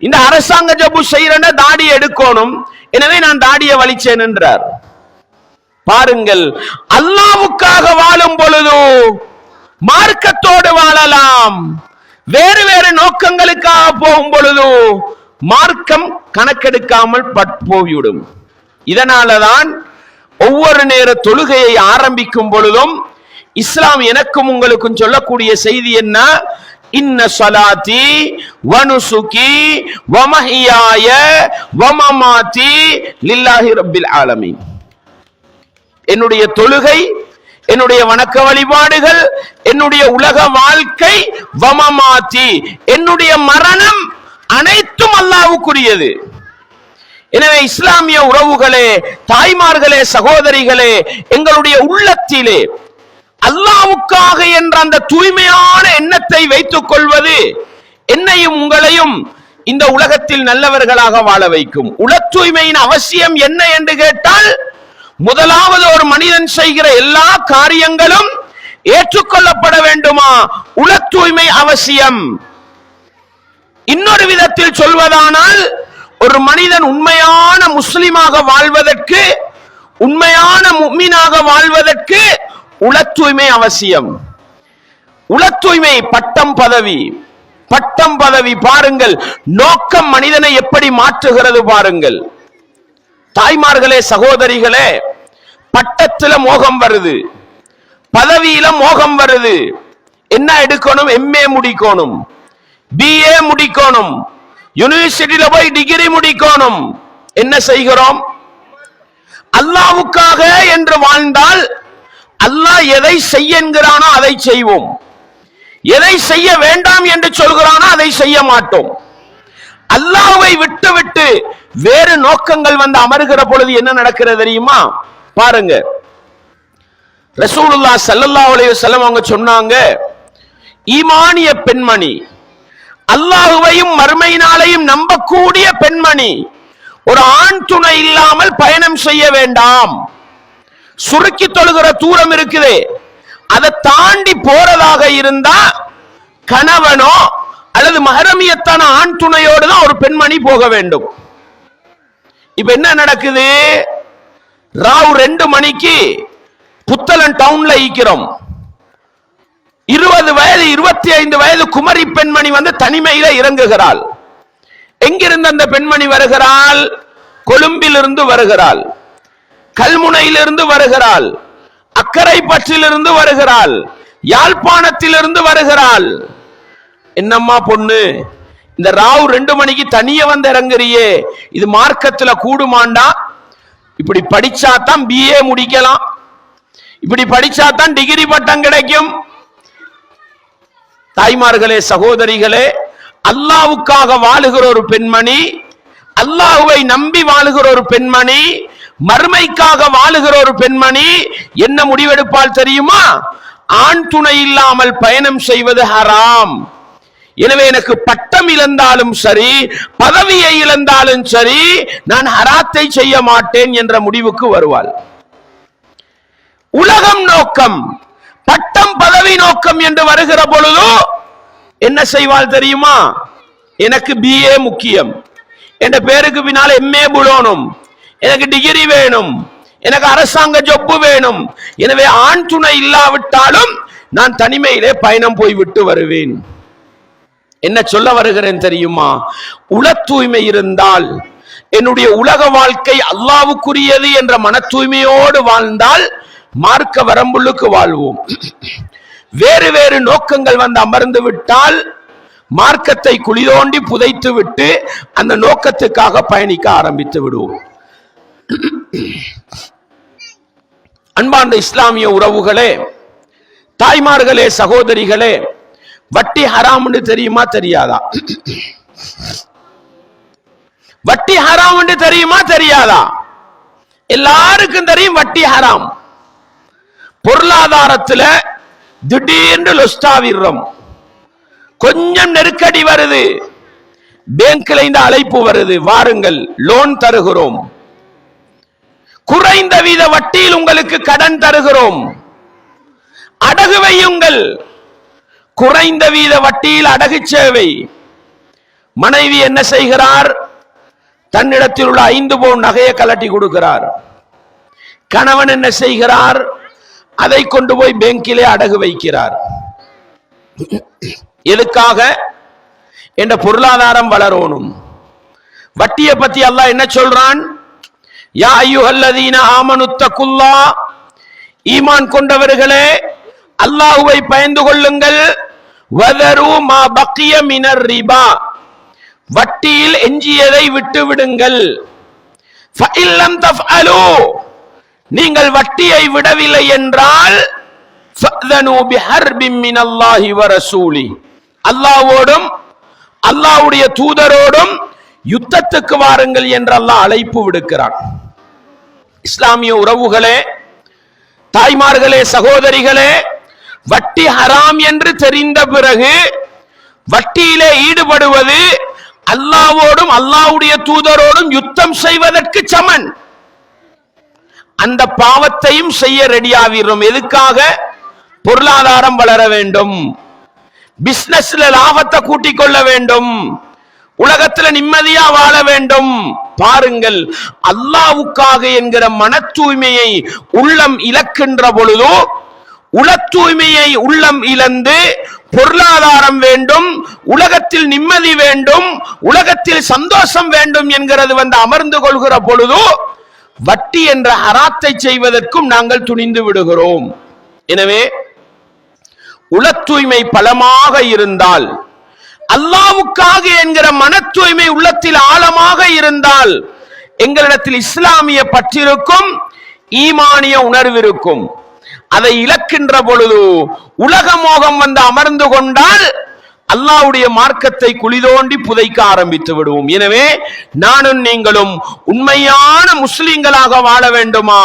இந்த அரசாங்க ஜப்பு செய்யறா தாடியை எடுக்கணும். எனவே நான் தாடியை வலிச்சேன் என்றார். பாருங்கள், அல்லாஹ்வுக்காக வாழும் பொழுது மார்க்கத்தோடு வாழலாம். வேறு வேறு நோக்கங்களுக்காக போகும் பொழுது மார்க்கம் கணக்கெடுக்காமல் போய்விடும். இதனாலதான் ஒவ்வொரு நேர தொழுகையை ஆரம்பிக்கும் பொழுதும் இஸ்லாம் எனக்கும் உங்களுக்கும் சொல்லக்கூடிய செய்தி என்ன? இன்ன ஸலாத்தி வ நுசுகி வ மஹ்யாய வ மமாத்தி லில்லாஹி ரப்பில் ஆலமீன். என்னுடைய தொழுகை, என்னுடைய வணக்க வழிபாடுகள், என்னுடைய உலக வாழ்க்கை, வ மமாத்தி, என்னுடைய மரணம் அனைத்தும் அல்லாஹ்வுக்குரியது. எனவே இஸ்லாமிய உறவுகளே, தாய்மார்களே, சகோதரிகளே, எங்களுடைய உள்ளத்திலே அல்லாஹ்வுக்காக என்ற அந்த தூய்மையான எண்ணத்தை வைத்துக் கொள்வது என்னையும் உங்களையும் இந்த உலகத்தில் நல்லவர்களாக வாழ வைக்கும். உள தூய்மையின் அவசியம் என்ன என்று கேட்டால், முதலாவது ஒரு மனிதன் செய்கிற எல்லா காரியங்களும் ஏற்றுக்கொள்ளப்பட வேண்டுமா? உள தூய்மை அவசியம். இன்னொரு விதத்தில் சொல்வதானால், ஒரு மனிதன் உண்மையான முஸ்லிமாக வாழ்வதற்கு, உண்மையான முஃமினாக வாழ்வதற்கு உள தூய்மை அவசியம். உள தூய்மை பட்டம் பதவி, பட்டம் பதவி பாருங்கள், நோக்கம் மனிதனை எப்படி மாற்றுகிறது பாருங்கள். தாய்மார்களே, சகோதரிகளே, பட்டத்துல மோகம் வருது, பதவியில மோகம் வருது. என்ன எடுக்கணும்? MA முடிக்கணும், BA முடிக்கணும், யூனிவர்சிட்டியில போய் டிகிரி முடிக்கணும். என்ன செய்கிறோம்? அல்லாஹ்வுக்காக என்று வாழ்ந்தால் அல்லாஹ் எதை செய்ய என்கிறானோ அதை செய்வோம், எதை செய்ய வேண்டாம் என்று சொல்கிறானோ அதை செய்ய மாட்டோம். அல்லாஹ்வை விட்டு வேறு நோக்கங்கள் வந்து அமர்கிற பொழுது என்ன நடக்கிறது தெரியுமா? பாருங்க, ரசூலுல்லாஹ் ஸல்லல்லாஹு அலைஹி வஸல்லம் அவங்க சொன்னாங்க, ஈமானிய பெண்மணி, அல்லாஹ்வையும் மறுமை நாளையும் நம்பக்கூடிய பெண்மணி ஒரு ஆண் துணை இல்லாமல் பயணம் செய்ய வேண்டாம். சுருக்கி தொழுகிற தூரம் இருக்குதே, அதை தாண்டி போறதாக இருந்தா கணவனோ அல்லது மஹரமியத்தான ஆண் துணையோடு தான் ஒரு பெண்மணி போக வேண்டும். இப்ப என்ன நடக்குது? ராவு 2 மணிக்கு புத்தளம் டவுன்ல ஈக்கிறோம். 20 வயது 25 வயது குமரி பெண்மணி வந்து தனிமையில இறங்குகிறாள். எங்கிருந்து அந்த பெண்மணி வருகிறாள்? கொழும்பிலிருந்து வருகிறாள், கல்முனையிலிருந்து வருகிறாள், அக்கரை பற்றிலிருந்து வருகிறாள், யாழ்ப்பாணத்திலிருந்து வருகிறாள். என்னம்மா பொண்ணு, இந்த ராவு 2 மணிக்கு தனிய வந்து இறங்குறியே, இது மார்க்கத்துல கூடுமாண்டா? இப்படி படிச்சாதான் பிஏ முடிக்கலாம், இப்படி படிச்சாதான் டிகிரி பட்டம் கிடைக்கும். தாய்மார்களே, சகோதரிகளே, அல்லாஹ்வுக்காக வாழுகிற ஒரு பெண்மணி, அல்லாஹ்வை நம்பி வாழுகிற ஒரு பெண்மணி, மறுமைக்காக வாழுகிற ஒரு பெண்மணி என்ன முடிவெடுப்பால் தெரியுமா? ஆண் துணை இல்லாமல் பயணம் செய்வது ஹராம். எனவே எனக்கு பட்டம் இழந்தாலும் சரி, பதவியை இழந்தாலும் சரி, நான் ஹராத்தை செய்ய மாட்டேன் என்ற முடிவுக்கு வருவாள். உலகம் நோக்கம், பட்டம் பதவி நோக்கம் என்று வருகிற பொழுது என்ன செய்வாள் தெரியுமா? எனக்கு பிஏ முக்கியம், என்ற பேருக்கு பின்னால் எம்ஏ புலோனும், எனக்கு டிகிரி வேணும், எனக்கு அரசாங்க ஜொப்பு வேணும். எனவே ஆண் துணை இல்லாவிட்டாலும் நான் தனிமையிலே பயணம் போய்விட்டு வருவேன். என்ன சொல்ல வருகிறேன் தெரியுமா? உள தூய்மை இருந்தால், என்னுடைய உலக வாழ்க்கை அல்லாஹ்வுக்குரியது என்ற மன தூய்மையோடு வாழ்ந்தால் மார்க்க வரம்புள்ளுக்கு வாழ்வோம். வேறு வேறு நோக்கங்கள் வந்து அமர்ந்து விட்டால் மார்க்கத்தை குளிதோண்டி புதைத்து விட்டு அந்த நோக்கத்துக்காக பயணிக்க ஆரம்பித்து விடுவோம். அன்பார்ந்த இஸ்லாமிய உறவுகளே, தாய்மார்களே, சகோதரிகளே, வட்டி ஹராம் என்று தெரியுமா தெரியாதா? வட்டி ஹராம் என்று தெரியுமா தெரியாதா? எல்லாருக்கும் தெரியும் வட்டி ஹராம். பொருளாதாரத்தில் திடீர்னு லொஸ்டாவிடுறோம், கொஞ்சம் நெருக்கடி வருது, பேங்க்ல இந்த அழைப்பு வருது, வாருங்கள் லோன் தருகிறோம், குறைந்த வீத வட்டியில் உங்களுக்கு கடன் தருகிறோம், அடகு வையுங்கள். குறைந்த வீத வட்டியில் அடகு சேவை. மனைவி என்ன செய்கிறார்? தன்னிடத்தில் உள்ள 5 பவுன் நகையை கலட்டி கொடுக்கிறார். கணவன் என்ன செய்கிறார்? அதை கொண்டு போய் பேங்கிலே அடகு வைக்கிறார். எதுக்காக? என்ற பொருளாதாரம் வளரணும். வட்டியை பத்தி அல்லாஹ் என்ன சொல்றான்? யா அய்யுஹல்லதீன ஆமனுத்தகுல்லாஹ், ஈமான் கொண்டவர்களே அல்லாஹ்வை பயந்து கொள்ளுங்கள். வதரு மா பக்கிய மினர் ரிபா, வட்டியில் எஞ்சியதை விட்டு விடுங்கள். ஃபஇல்லம் தஃஅலு, நீங்கள் வட்டியை விடவில்லை என்றால் ஃபஅதனு பிஹர்பின் மினல்லாஹி வ ரசூலி, அல்லாஹ்வோடும் அல்லாஹ்வுடைய தூதரோடும் யுத்தத்துக்கு வாருங்கள் என்று அல்லாஹ் அழைப்பு விடுக்கிறான். இஸ்லாமிய உறவுகளே, தாய்மார்களே, சகோதரிகளே, வட்டி ஹராம் என்று தெரிந்த பிறகு வட்டியிலே ஈடுபடுவது அல்லாஹ்வோடும் அல்லாஹ்வுடைய தூதரோடும் யுத்தம் செய்வதற்கு சமன். அந்த பாவத்தையும் செய்ய ரெடியாகிறோம். எதுக்காக? பொருளாதாரம் வளர வேண்டும், பிசினஸ்ல லாபத்தை கூட்டிக் கொள்ள வேண்டும், உலகத்தில் நிம்மதியா வாழ வேண்டும். பாருங்கள், அல்லாஹ்வுக்காக என்கிற மன தூய்மையை உள்ளம் இழக்கின்ற பொழுதோ, உள தூய்மையை உள்ளம் இழந்து பொருளாதாரம் வேண்டும், உலகத்தில் நிம்மதி வேண்டும், உலகத்தில் சந்தோஷம் வேண்டும் என்கிறது வந்து அமர்ந்து கொள்கிற பொழுதோ வட்டி என்ற ஹராத்தை செய்வதற்கும் நாங்கள் துணிந்து விடுகிறோம். எனவே உள தூய்மை பலமாக இருந்தால், அல்லாஹ்வுக்காக என்கிற மன தூய்மை உள்ளத்தில் ஆழமாக இருந்தால் எங்களிடத்தில் இஸ்லாமிய பற்றிருக்கும், ஈமானிய உணர்விருக்கும். அதை இழக்கின்ற பொழுது உலக மோகம் வந்து அமர்ந்து கொண்டால் அல்லாஹ்வுடைய மார்க்கத்தை குளிதோண்டி புதைக்க ஆரம்பித்து விடுவோம். எனவே நானும் நீங்களும் உண்மையான முஸ்லிம்களாக வாழ வேண்டுமா,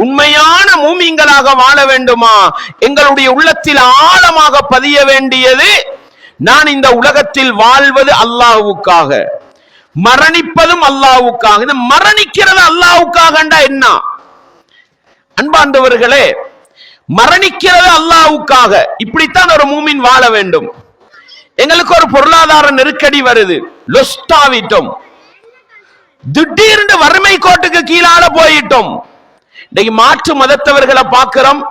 உண்மையான மூமின்களாக வாழ வேண்டுமா, எங்களுடைய உள்ளத்தில் ஆழமாக பதிய வேண்டியது, நான் இந்த உலகத்தில் வாழ்வது அல்லாஹ்வுக்காக, மரணிப்பதும் அல்லாஹ்வுக்காக. இந்த மரணிக்கிறது அல்லாஹ்வுக்காக என்ன? அன்பார்ந்தவர்களே, மரணிக்கிறது அல்லாஹ்வுக்காக. இப்படித்தான் ஒரு மூமின் வாழ வேண்டும். எங்களுக்கு ஒரு பொருளாதார நெருக்கடி வருது, லொஸ்டாவிட்டோம், திடீர்னு வறுமை கோட்டுக்கு கீழால போயிட்டோம். இன்னைக்கு மாற்று மதத்தவர்களை பார்க்கிறோம்,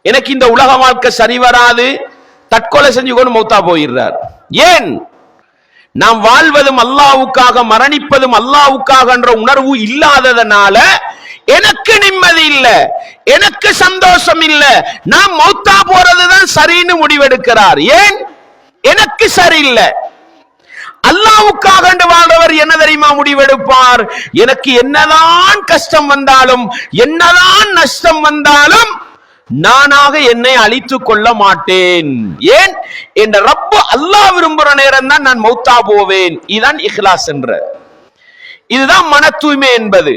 எனக்கு இந்த உலக வாழ்க்கை சரி வராது, தற்கொலை செஞ்சு கொண்டு மௌத்தா போயிடுறார். ஏன்? நாம் வாழ்வதும் அல்லாஹ்வுக்காக, மரணிப்பதும் அல்லாஹ்வுக்காக என்ற உணர்வு இல்லாததனால எனக்கு நிம்மதி இல்ல, எனக்கு சந்தோஷம் இல்ல, நாம் மௌத்தா போறதுதான் சரின்னு முடிவெடுக்கிறார். ஏன்? எனக்கு சரியில்லை. அல்லாஹ்வுக்காக வாழ்றவர் என்ன தெரியுமா முடிவெடுப்பார்? எனக்கு என்னதான் கஷ்டம் வந்தாலும் என்னதான் நஷ்டம் வந்தாலும் நானாக என்னை அழித்துக் கொள்ள மாட்டேன். ஏன்? என்ற ரப்பு அல்லாஹ் விரும்புற நேரம் தான் நான் மௌத்தா போவேன். இதுதான் இஹ்லாஸ் என்ற, இதுதான் மன தூய்மை என்பது.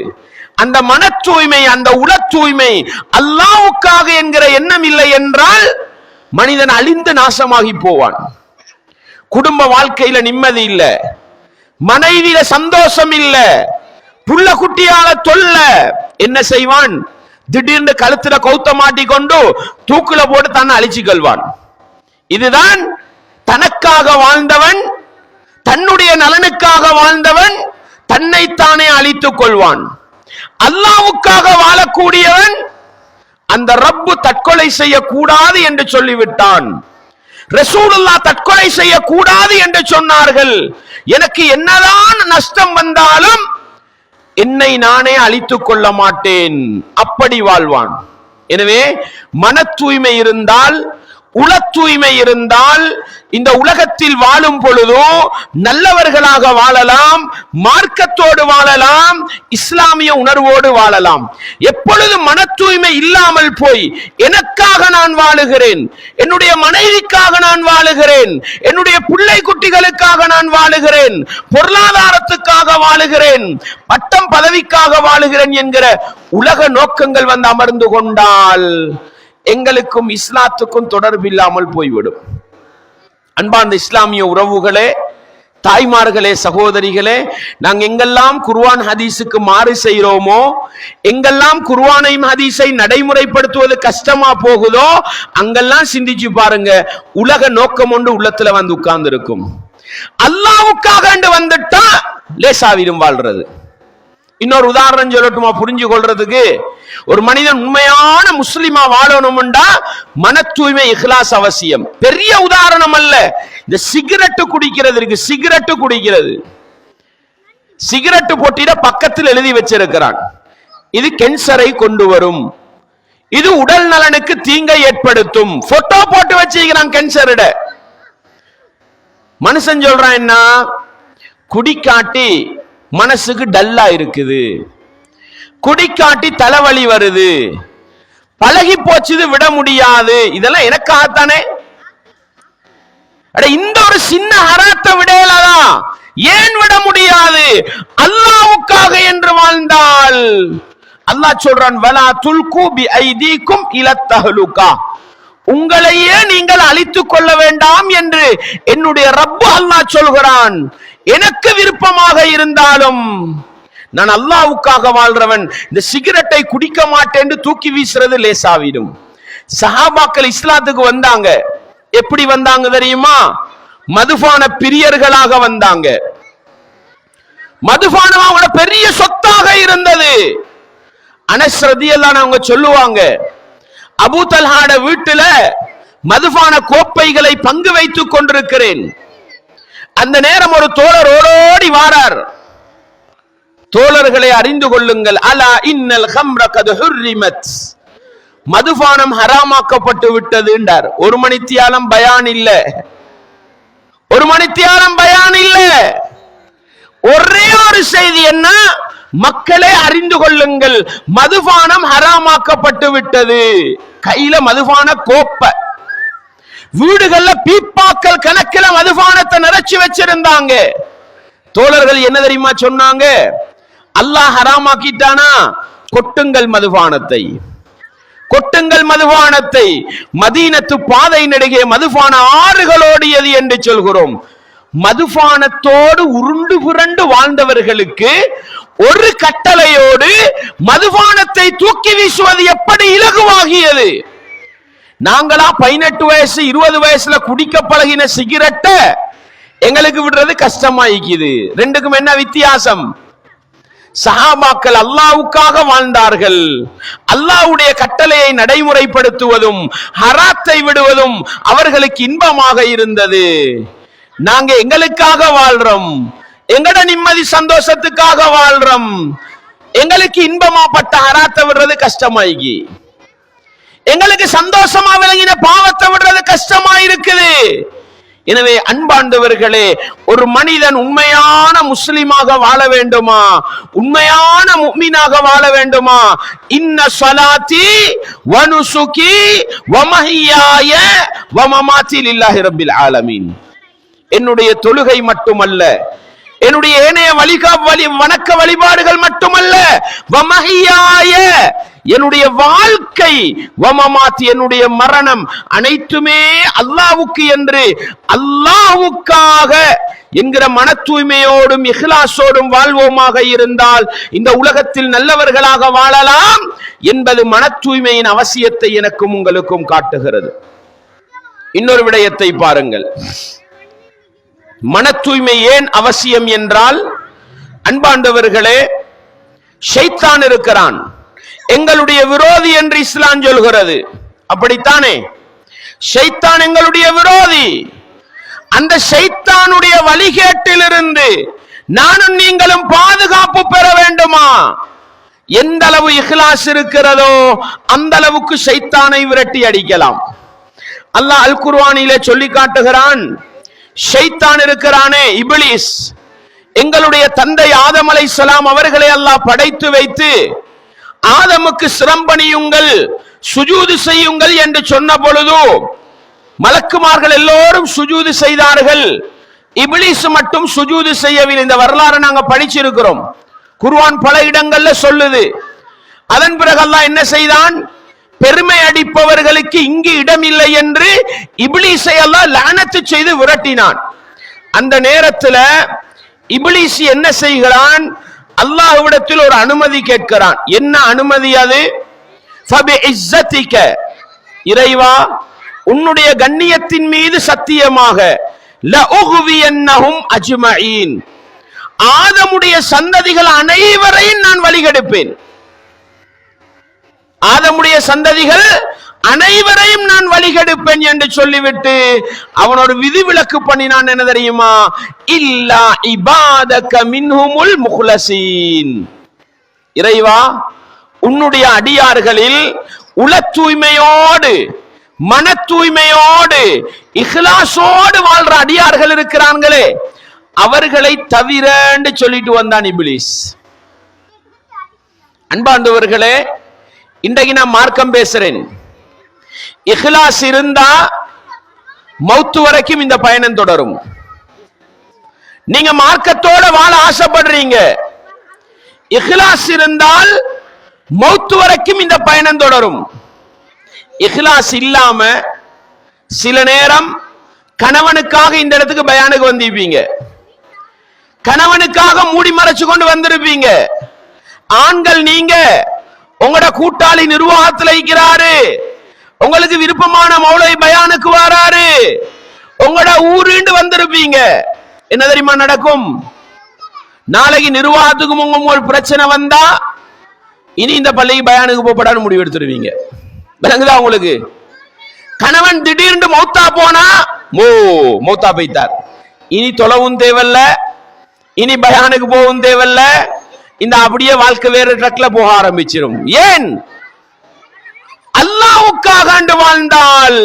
அந்த மன தூய்மை, அந்த உள தூய்மை அல்லாஹ்வுக்காக என்கிற எண்ணம் இல்லை என்றால் மனிதன் அழிந்து நாசமாகி போவான். குடும்ப வாழ்க்கையில நிம்மதி இல்ல, மனைவியில சந்தோஷம் இல்ல, புள்ள குட்டியால தொல்ல. என்ன செய்வான்? திடீர்னு கழுத்துல கௌத்த மாட்டிக்கொண்டு தூக்குல போட்டு தன்னை அழிச்சு கொள்வான். இதுதான் தனக்காக வாழ்ந்தவன், தன்னுடைய நலனுக்காக வாழ்ந்தவன் தன்னைத்தானே அழித்துக் கொள்வான். அல்லாஹ்வுக்காக வாழக்கூடியவன் அந்த ரப்பு தற்கொலை செய்யக்கூடாது என்று சொல்லிவிட்டான். ரசூலுல்லாஹ் தற்கொலை செய்யக்கூடாது என்று சொன்னார்கள். எனக்கு என்னதான் நஷ்டம் வந்தாலும் என்னை நானே அழித்துக் கொள்ள மாட்டேன், அப்படி வாழ்வான். எனவே மன தூய்மை இருந்தால், உள தூய்மை இருந்தால் இந்த உலகத்தில் வாழும் பொழுதோ நல்லவர்களாக வாழலாம், மார்க்கத்தோடு வாழலாம், இஸ்லாமிய உணர்வோடு வாழலாம். எப்பொழுது மன தூய்மை இல்லாமல் போய் எனக்காக நான் வாழுகிறேன், என்னுடைய மனைவிக்காக நான் வாழுகிறேன், என்னுடைய பிள்ளை குட்டிகளுக்காக நான் வாழுகிறேன், பொருளாதாரத்துக்காக வாழுகிறேன், பட்டம் பதவிக்காக வாழுகிறேன் என்கிற உலக நோக்கங்கள் வந்து அமர்ந்து கொண்டால் எங்களுக்கும் இஸ்லாத்துக்கும் தொடர்பு இல்லாமல் போய்விடும். அன்பார்ந்த இஸ்லாமிய உறவுகளே, தாய்மார்களே, சகோதரிகளே, நாங்க எங்கெல்லாம் குர்ஆன் ஹதீஸுக்கு மாறு செய்கிறோமோ, எங்கெல்லாம் குர்ஆனையும் ஹதீஸை நடைமுறைப்படுத்துவது கஷ்டமா போகுதோ அங்கெல்லாம் சிந்திச்சு பாருங்க, உலக நோக்கம் ஒன்று உள்ளத்துல வந்து உட்கார்ந்து இருக்கும். அல்லாஹ்வுக்காக வந்துட்டா லேசாவிடும் வாழ்றது. இன்னொரு உதாரணம் சொல்லட்டுமா புரிஞ்சு கொள்றதுக்கு? ஒரு மனிதன் உண்மையான முஸ்லிமா வாழணும்டா மன தூய்மை, இஹ்லாஸ் அவசியம். பெரிய உதாரணம் அல்ல, இந்த சிகரெட் குடிக்கிறது இருக்கு. சிகரெட் குடிக்கிறது, சிகரெட் போட்டிட பக்கத்தில் எழுதி வச்சிருக்கிறான், இது கேன்சரை கொண்டு வரும், இது உடல் நலனுக்கு தீங்கை ஏற்படுத்தும். போட்டோ போட்டு வச்சிருக்கிறான் கேன்சரிட. மனுஷன் சொல்றான் என்ன? குடிக்காட்டி மனசுக்கு டல்லா இருக்குது, குடிக்காட்டி தலைவலி வருது, பழகி போச்சுது, விட முடியாது. இதெல்லாம் எனக்காகத்தானே. இந்த ஒரு சின்ன ஹராத்தை விடலாம். ஏன் விட முடியாது? அல்லாஹ்வுக்காக என்று வாழ்ந்தால் அல்லாஹ் சொல்றான், வலா துல்கு பி ஐதீக்கும் இலத் தஹலுகா, உங்களையே நீங்கள் அழித்துக் கொள்ள வேண்டாம் என்று என்னுடைய ரப்பு அல்லாஹ் சொல்கிறான். எனக்கு விருப்பமாக இருந்தாலும் நான் அல்லாஹ்வுக்காக வாழ்றவன். இந்த சிகரெட்டை குடிக்க மாட்டேன் தூக்கி வீசுறது லேசாவிடும். சஹாபாக்கள் இஸ்லாத்துக்கு வந்தாங்க. எப்படி வந்தாங்க தெரியுமா? மதுபான பிரியர்களாக வந்தாங்க. மதுபானம் அவங்களோட பெரிய சொத்தாக இருந்தது. அனஸ் ரலியல்லாஹு அவங்க சொல்லுவாங்க, அபூ தல்ஹாட வீட்டுல மதுபான கோப்பைகளை பங்கு வைத்துக் கொண்டிருக்கிறேன். அந்த நேரம் ஒரு தோழர் ஓடோடி வாரார். தோழர்களை அறிந்து கொள்ளுங்கள், அலா இன்னல் ஹம்ர கத் ஹுர்ரிமத், மதுபானம் ஹராமாக்கப்பட்டு விட்டது என்றார். ஒரு மணித்தியாலம் பயான் இல்ல, ஒரு மணித்தியாலம் பயான் இல்ல. ஒரே ஒரு செய்தி என்ன? மக்களே அறிந்து கொள்ளுங்கள், மதுபானம் ஹராமாக்கப்பட்டு விட்டது. கையில மதுபான கோப்பை, வீடுகள்ல பீப்பாக்கள் கணக்கில் மதுபானத்தை நிறைச்சு வச்சிருந்தாங்க. தோழர்கள் என்ன தெரியுமா சொன்னாங்க? அல்லாஹ் ஹராமாக்கிட்டானா, கொட்டுங்கள் மதுபானத்தை, கொட்டுங்கள் மதுபானத்தை. மதீனத்து பாதை நெடுகே மதுபான ஆறுகளோடியது என்று சொல்கிறோம். மதுபானத்தோடு உருண்டு புரண்டு வாழ்ந்தவர்களுக்கு ஒரு கட்டளையோடு மதுபானத்தை தூக்கி வீசுவது எப்படி இலகுவாகியது? நாங்களா 18 வயசு 20 வயசுல குடிக்க பழகின சிகரெட்ட எங்களுக்கு விடுறது கஷ்டமாயிக்குது. ரெண்டுக்கும் என்ன வித்தியாசம்? சஹாபாக்கள் அல்லாஹ்வுக்காக வாழ்ந்தார்கள். அல்லாஹ்வுடைய கட்டளையை நடைமுறைப்படுத்துவதும் ஹராத்தை விடுவதும் அவர்களுக்கு இன்பமாக இருந்தது. நாங்க எங்களுக்காக வாழ்றோம், எங்கட நிம்மதி சந்தோஷத்துக்காக வாழ்றோம். எங்களுக்கு இன்பமாப்பட்ட ஹராத்தை விடுறது கஷ்டமாயிக்கி, எங்களுக்கு சந்தோஷமா விளங்கின பாவத்தை விடுறது கஷ்டமா இருக்குது. எனவே அன்பாண்டவர்களே, ஒரு மனிதன் உண்மையான முஸ்லிமாக வாழ வேண்டுமா, உண்மையான முஃமினாக வாழ வேண்டுமா, இன்ன ஸலாத்தி வ நுசுகி வ மஹ்யாய வ மமாத்தி லில்லாஹி ரப்பில் ஆலமீன். என்னுடைய தொழுகை மட்டுமல்ல, என்னுடைய ஏனைய வணக்க வழிபாடுகள் மட்டுமல்ல, வமஹியாய என்னுடைய வாழ்க்கை, வமமாத்தி என்னுடைய மரணம், அனைத்துமே அல்லாஹ்வுக்கு என்று, அல்லாஹ்வுக்காக என்கிற மன தூய்மையோடும் இஹ்லாஸோடும் வாழ்வோமாக இருந்தால் இந்த உலகத்தில் நல்லவர்களாக வாழலாம் என்பது மன தூய்மையின் அவசியத்தை எனக்கும் உங்களுக்கும் காட்டுகிறது. இன்னொரு விடயத்தை பாருங்கள். மன தூய்மை ஏன் அவசியம் என்றால், அன்பாண்டவர்களே, ஷைத்தான் இருக்கிறான், எங்களுடைய விரோதி என்று இஸ்லாம் சொல்கிறது. அப்படித்தானே? ஷைத்தான் எங்களுடைய விரோதி. அந்த ஷைத்தானுடைய வழிகேட்டிலிருந்து நானும் நீங்களும் பாதுகாப்பு பெற வேண்டுமா? எந்த அளவு இஹ்லாஸ் இருக்கிறதோ அந்த அளவுக்கு ஷைத்தானை விரட்டி அடிக்கலாம். அல்லாஹ் அல் குர்ஆனிலே சொல்லி காட்டுகிறான், ஷைத்தான் இருக்கிறானே, இப்லீஸ், எங்களுடைய தந்தை ஆதம் அலைஹிஸ்ஸலாம் அவர்களை அல்லாஹ் படைத்து வைத்து ஆதமுக்கு சிரம்பணியுங்கள், சுஜூது செய்யுங்கள் என்று சொன்ன பொழுது மலக்குமார்கள் எல்லோரும் சுஜூது செய்தார்கள், இப்லீஸ் மட்டும் சுஜூது செய்யவில்லை. இந்த வரலாறு நாங்க படிச்சிருக்கிறோம், குர்ஆன் பல இடங்கள்ல சொல்லுது. அதன் பிறகு அல்லாஹ் என்ன செய்தான்? பெருமை அடிப்பவர்களுக்கு இங்கு இடமில்லை என்று இப்லீஸை அல்லாஹ் லஅனத்து செய்து விரட்டினான். அந்த நேரத்தில் இப்லீஸ் என்ன செய்கிறான்? அல்லாஹ்விடத்தில் ஒரு அனுமதி கேட்கிறான். என்ன அனுமதி அது? ஃபபிஇஸ்ஸதிக, இறைவா உன்னுடைய கண்ணியத்தின் மீது சத்தியமாக, லஉக்வியன்னஹும் அஜ்மஈன், ஆதமுடைய சந்ததிகள் அனைவரையும் நான் வழிகெடுப்பேன். ஆதமுடைய சந்ததிகள் அனைவரையும் நான் வழிகெடுப்பேன் என்று சொல்லிவிட்டு அவன் ஒரு விதிவிலக்கு பண்ணினான். என்ன தெரியுமா? இல்லா இபாதக மின்ஹுமுல் முஹ்லஸீன், இறைவா உன்னுடைய அடியார்களில் உள தூய்மையோடு மன தூய்மையோடு இஹ்லாஸோடு வாழ்ற அடியார்கள் இருக்கிறார்களே, அவர்களை தவிர என்று சொல்லிட்டு வந்தான் இப்லீஸ். அன்பாண்டவர்களே, இன்றைக்கு நான் மார்க்கம் பேசுறேன். இஹ்லாஸ் இருந்தா மௌத்து வரைக்கும் இந்த பயணம் தொடரும். நீங்க மார்க்கத்தோட வாழ ஆசைப்படுறீங்க, இஹ்லாஸ் இருந்தால் மௌத்து வரைக்கும் இந்த பயணம் தொடரும். இஹ்லாஸ் இல்லாம சில நேரம் கணவனுக்காக இந்த இடத்துக்கு பயானுக்கு வந்திருப்பீங்க, கணவனுக்காக மூடி மறைச்சு கொண்டு வந்திருப்பீங்க. ஆண்கள் நீங்க உங்களோட கூட்டாளி நிர்வாகத்தில் இருக்கிறாரு, உங்களுக்கு விருப்பமான மௌலை பயானுக்கு வராரு, உங்களோட ஊருண்டு வந்திருப்பீங்க. என்ன தெரியுமா நடக்கும்? நாளைக்கு நிர்வாகத்துக்கும் உங்க ஒரு பிரச்சனை வந்தா இனி இந்த பள்ளிக்கு பயானுக்கு போப்படான்னு முடிவு எடுத்துருவீங்க. விளங்குதா உங்களுக்கு? கணவன் திடீர்னு மௌத்தா போனா மௌத்தா போய்த்தார், இனி தொலைவும் தேவையில்ல, இனி பயானுக்கு போகவும் தேவையில்ல, இந்த அப்படியே வாழ்க்கை வேற ட்ரக்ல போக ஆரம்பிச்சிடும். ஏன்? அல்லாஹ்வுக்காக வாழ்ந்தால்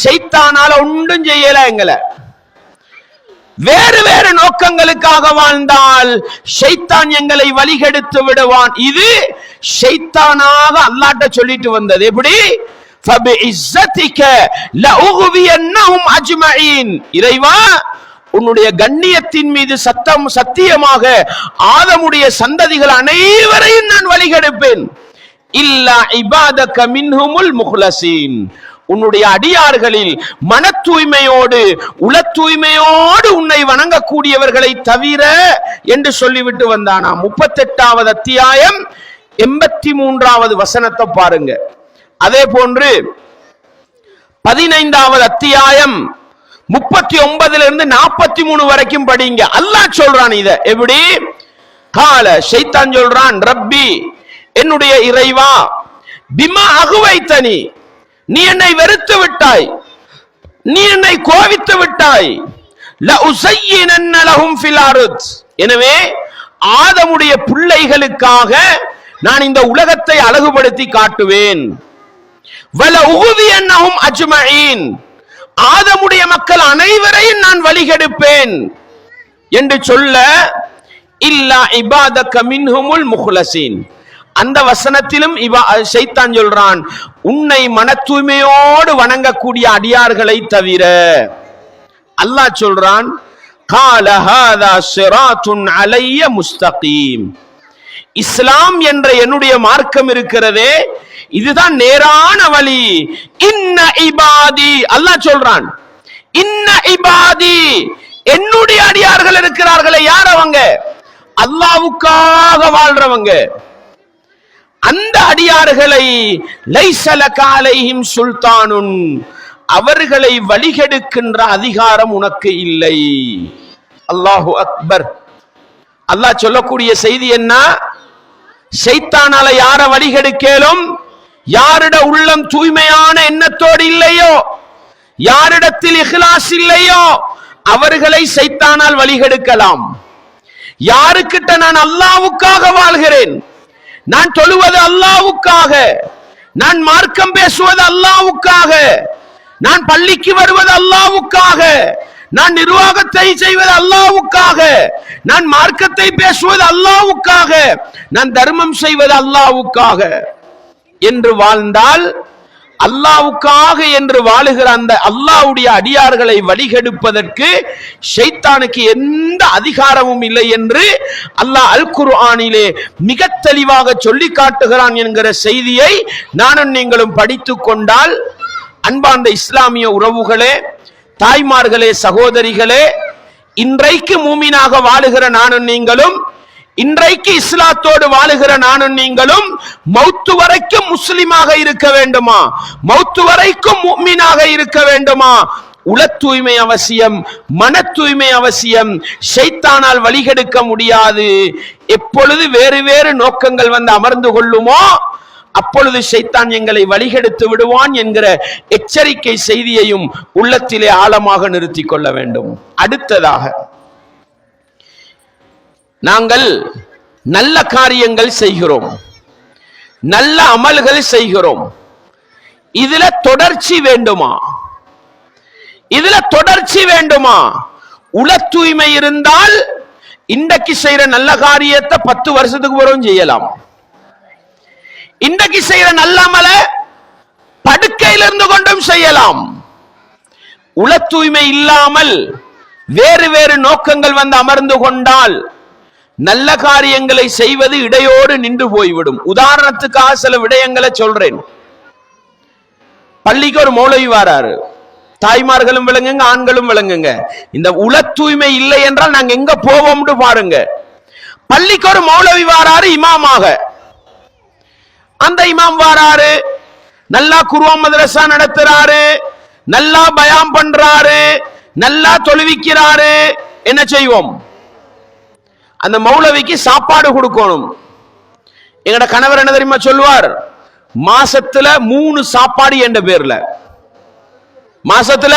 ஷைத்தானால ஒன்றும் செய்யல. எங்களை வேறு வேறு நோக்கங்களுக்காக வாழ்ந்தால் ஷைத்தான் எங்களை வழிகெடுத்து விடுவான். இது ஷைத்தானாக அல்லாஹ்ட்ட சொல்லிட்டு வந்தது. எப்படி? ஃபபிஇஸ்ஸதிக லஉக்வியன்னஹும் அஜ்மஈன், இறைவா உன்னுடைய கண்ணியத்தின் மீது சத்தியமாக ஆதமுடைய சந்ததிகள் அனைவரையும் நான் வழிகெடுப்பேன். இல்லா இபாதக மின்ஹுமுல் முஹ்லஸீன், உன்னுடைய அடியார்களில் மன தூய்மையோடு உள தூய்மையோடு உன்னை வணங்கக்கூடியவர்களை தவிர என்று சொல்லிவிட்டு வந்தானா. 38வது அத்தியாயம் 83வது வசனத்தை பாருங்க. அதே போன்று 15வது அத்தியாயம் 39 43 வரைக்கும் படிங்க. அல்லாஹ் சொல்றான் இத. எப்படி? கால ஷைத்தான் சொல்றான், ரப்பி என்னுடைய இறைவா, பிமா அகுவைத்தனி, நீ என்னை வெறுத்து விட்டாய், நீ என்னை கோவித்து விட்டாய், லஉஸய்யினன்ன லஹும் ஃபில் அர்த், எனவே ஆதமுடைய பிள்ளைகளுக்காக நான் இந்த உலகத்தை அழகுபடுத்தி காட்டுவேன். வலஉக்வியன்னஹும் அஜ்மஈன், ஆதமுடைய மக்கள் அனைவரையும் நான் வழிகெடுப்பேன் என்று சொல்ல, இல்லா இபாதக மின்ஹுமுல் முஹ்லஸீன், அந்த வசனத்திலும் ஷைத்தான் சொல்றான், உன்னை மன தூய்மையோடு வணங்கக்கூடிய அடியார்களை தவிர. அல்லாஹ் சொல்றான், கால ஹாதா ஸிராத்துன் அலைய முஸ்தகீம், இஸ்லாம் என்ற என்னுடைய மார்க்கம் இருக்கிறதே இதுதான் நேரான வழி. இன்ன இபாதி, அல்லாஹ் சொல்றான், இன்ன இபாதி, என்னுடைய அடியார்கள் இருக்கிறார்களே, யார் அவங்க? அல்லாஹ்வுக்காக வாழ்றவங்க. அந்த அடியார்களை லைஸலக அலைஹிம் சுல்தானுன், அவர்களை வழிகெடுக்கின்ற அதிகாரம் உனக்கு இல்லை. அல்லாஹு அக்பர். அல்லாஹ் சொல்லக்கூடிய செய்தி என்ன? ஷைத்தானால யார வழிகெடுக்கலும்? யாரிட உள்ளம் தூய்மையான எண்ணத்தோடு இல்லையோ, யாரிடத்தில் இஹ்லாஸ் இல்லையோ, அவர்களை ஷைத்தானால் வழிகெடுக்கலாம். யாருக்கிட்ட நான் அல்லாஹ்வுக்காக வாழ்கிறேன், நான் தொழுவது அல்லாஹ்வுக்காக, நான் மார்க்கம் பேசுவது அல்லாஹ்வுக்காக, நான் பள்ளிக்கு வருவது அல்லாஹ்வுக்காக, நான் நிர்வாகத்தை செய்வது அல்லாஹ்வுக்காக, நான் மார்க்கத்தை பேசுவது அல்லாஹ்வுக்காக, நான் தர்மம் செய்வது அல்லாஹ்வுக்காக என்று வாழ்ந்தால், அல்லாஹ்வுக்காக என்று வாழுகிற அந்த அல்லாஹ்வுடைய அடியார்களை வழிகெடுப்பதற்கு ஷைத்தானுக்கு எந்த அதிகாரமும் இல்லை என்று அல்லாஹ் அல் குர்ஆனிலே மிக தெளிவாக சொல்லி காட்டுகிறான் என்கிற செய்தியை நானும் நீங்களும் படித்துக் கொண்டால், அன்பார்ந்த இஸ்லாமிய உறவுகளே, தாய்மார்களே, சகோதரிகளே, இன்றைக்கு மூமினாக வாழுகிற நானும் நீங்களும், இன்றைக்கு இஸ்லாத்தோடு வாழுகிற நானும் நீங்களும் மௌத்து வரைக்கும் முஸ்லிமாக இருக்க வேண்டுமா? மௌத்து வரைக்கும் முஃமினாக இருக்க வேண்டுமா? உள தூய்மை அவசியம், மன தூய்மை அவசியம். ஷைத்தானால் வழிகெடுக்க முடியாது. எப்பொழுது வேறு வேறு நோக்கங்கள் வந்து அமர்ந்து கொள்ளுமோ அப்பொழுது ஷைத்தான் எங்களை வழிகெடுத்து விடுவான் என்கிற எச்சரிக்கை செய்தியையும் உள்ளத்திலே ஆழமாக நிறுத்திக் கொள்ள வேண்டும். அடுத்ததாக, நாங்கள் நல்ல காரியங்கள் செய்கிறோம், நல்ல அமல்கள் செய்கிறோம், இதுல தொடர்ச்சி வேண்டுமா? இதுல தொடர்ச்சி வேண்டுமா? உள தூய்மை இருந்தால் இன்றைக்கு செய்யற நல்ல காரியத்தை 10 வருஷத்துக்கு பிறகு செய்யலாம். இன்றைக்கு செய்யற நல்ல அமல படுக்கையிலிருந்து கொண்டும் செய்யலாம். உள தூய்மை இல்லாமல் வேறு வேறு நோக்கங்கள் வந்து அமர்ந்து கொண்டால் நல்ல காரியங்களை செய்வது இடையோடு நின்று போய்விடும். உதாரணத்துக்காக சில விடயங்களை சொல்றேன். பள்ளிக்கு ஒரு மௌலவி வாராரு, தாய்மார்களும் விளங்குங்க, ஆண்களும் விளங்குங்க. இந்த உள தூய்மை இல்லை என்றால் நாங்க எங்க போவோம்னு பாருங்க. பள்ளிக்கு ஒரு மௌலவி வாராரு இமாமாக. அந்த இமாம் வாராரு, நல்லா குர்ஆன் மதரசா நடத்துறாரு, நல்லா பயான் பண்றாரு, நல்லா தொழுவிக்கிறாரு. என்ன செய்வோம்? அந்த மௌலவிக்கு சாப்பாடு கொடுக்கணும். எங்கட கணவர் என்ன தெரியுமா சொல்லுவார்? மாசத்துல 3 சாப்பாடு என்ற பேர்ல, மாசத்துல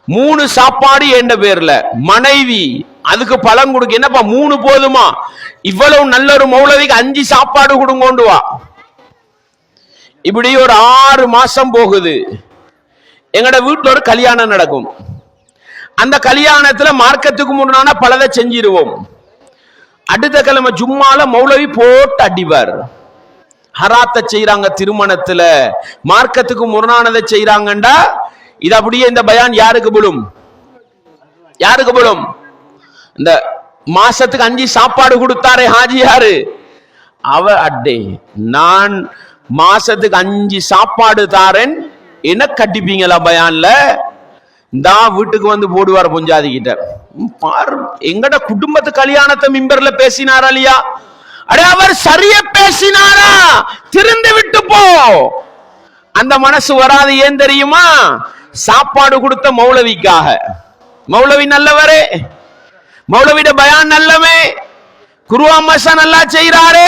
3 சாப்பாடு என்ற பேர்ல. மனைவி அதுக்கு பலன் கொடுக்க, என்னப்பா 3 போதுமா? இவ்வளவு நல்ல ஒரு மௌலவிக்கு 5 சாப்பாடு கொடுங்கோண்டு வா. இப்படி ஒரு 6 மாசம் போகுது. எங்கட வீட்டுல ஒரு கல்யாணம் நடக்கும். அந்த கல்யாணத்துல மார்க்கத்துக்கு முன்னான பலதை செஞ்சிருவோம். அடுத்த கிழமை ஜும்மால மௌலவி போட்டு அடிவார். ஹராத்த செய்யறாங்க திருமணத்துல, மார்க்கத்துக்கு முரணானதை செய்யறாங்கண்டா இது அப்படியே இந்த பயான் யாருக்கு விழும்? யாருக்கு விழும்? இந்த மாசத்துக்கு 5 சாப்பாடு கொடுத்தாரே ஹாஜி யாரு? அவ அட்டே, நான் மாசத்துக்கு 5 சாப்பாடு தாரேன், என்ன கட்டிப்பீங்களா பயான்ல? இந்த வீட்டுக்கு வந்து போடுவார் பொஞ்சாதி கிட்ட. பாரு, எங்கட குடும்பத்து கல்யாணத்தை மிம்பர்ல பேசினாரா இல்லையா? அடே, அவர் சரிய பேசினாரா? திருந்து விட்டு போ. அந்த மனசு வராது. ஏன் தெரியுமா? சாப்பாடு கொடுத்த மௌலவிக்காக. மௌலவி நல்லவரே, மௌலவிட பயான் நல்லவே, குர்ஆன் மஸா நல்லா செய்யறாரு.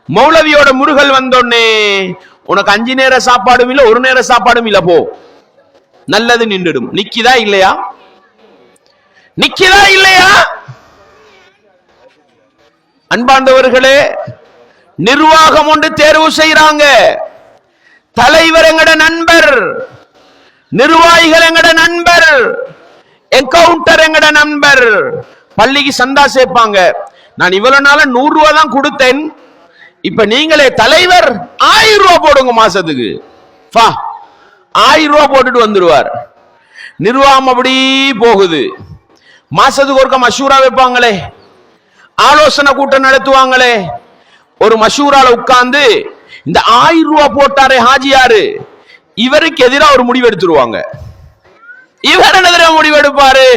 மௌலவியோட முருகல் வந்தோடனே உனக்கு 5 நேர சாப்பாடும் இல்ல, 1 நேர சாப்பாடும் இல்ல, போ. நல்லது நின்றுடும். நிக்கிதா இல்லையா? நிக்கிதா இல்லையா? அன்பாண்டவர்களே, நிர்வாகம் ஒன்று தேர்வு செய்யறாங்க. தலைவர் எங்கட நண்பர், நிர்வாகிகள் எங்கட நண்பர், என்கவுண்டர் எங்கட நண்பர். பள்ளிக்கு சந்தா சேர்ப்பாங்க. நான் இவ்வளவு நாள 100 ரூபாய் தான் கொடுத்தேன், இப்ப நீங்களே தலைவர் 1000 ரூபாய் போடுங்க மாசத்துக்கு. 1000 ரூபாய் போட்டுட்டு வந்துருவார். நிர்வாகம் அப்படி போகுது. மாசத்துக்கு ஒருக்க மஷூரா வைப்பாங்களே, ஆலோசனை கூட்டம் நடத்துவாங்களே. ஒரு மஷூரால உட்கார்ந்து இந்த 1000 ரூபாய் போட்டாரே ஹாஜியாரு, இவருக்கு எதிராக ஒரு முடிவு எடுத்துருவாங்க. இவர் எதிராக முடிவெடுப்பாரு.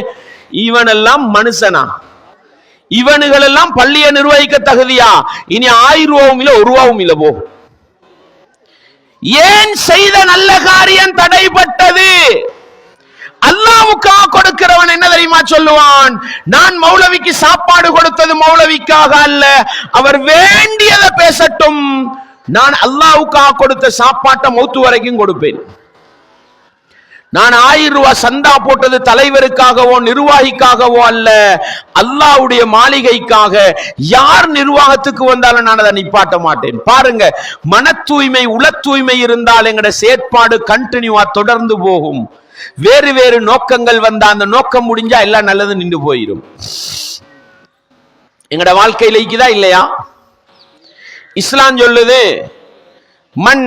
இவனெல்லாம் மனுஷனா? இவனுகள் எல்லாம் பள்ளியை நிர்வகிக்க தகுதியா? இனி 1000 ரூபாவும் இல்ல, 1 ரூபாவும் இல்ல. போ, ஏன் செய்த நல்ல காரியம் தடைப்பட்டது? அல்லாஹ்வுக்காக கொடுக்கிறவன் என்ன தெரியுமா சொல்லுவான்? நான் மௌலவிக்கு சாப்பாடு கொடுத்தது மௌலவிக்காக அல்ல, அவர் வேண்டியதை பேசட்டும், நான் அல்லாஹ்வுக்காக கொடுத்த சாப்பாட்டை மௌத்து வரைக்கும் கொடுப்பேன். நான் 1000 ரூபாய் சந்தா போட்டது தலைவருக்காகவோ நிர்வாகிக்காகவோ அல்ல, அல்லாஹ்வுடைய மாளிகைக்காக. யார் நிர்வாகத்துக்கு வந்தாலும் நான் அதை நிப்பாட்ட மாட்டேன். பாருங்க, மன தூய்மை உள தூய்மை இருந்தால் எங்கட செயற்பாடு கண்டினியூவா தொடர்ந்து போகும். வேறு வேறு நோக்கங்கள் வந்தா அந்த நோக்கம் முடிஞ்சா எல்லாம் நல்லது நின்று போயிடும். எங்கட வாழ்க்கையில இருக்குதா இல்லையா? இஸ்லாம் சொல்லுது, மன்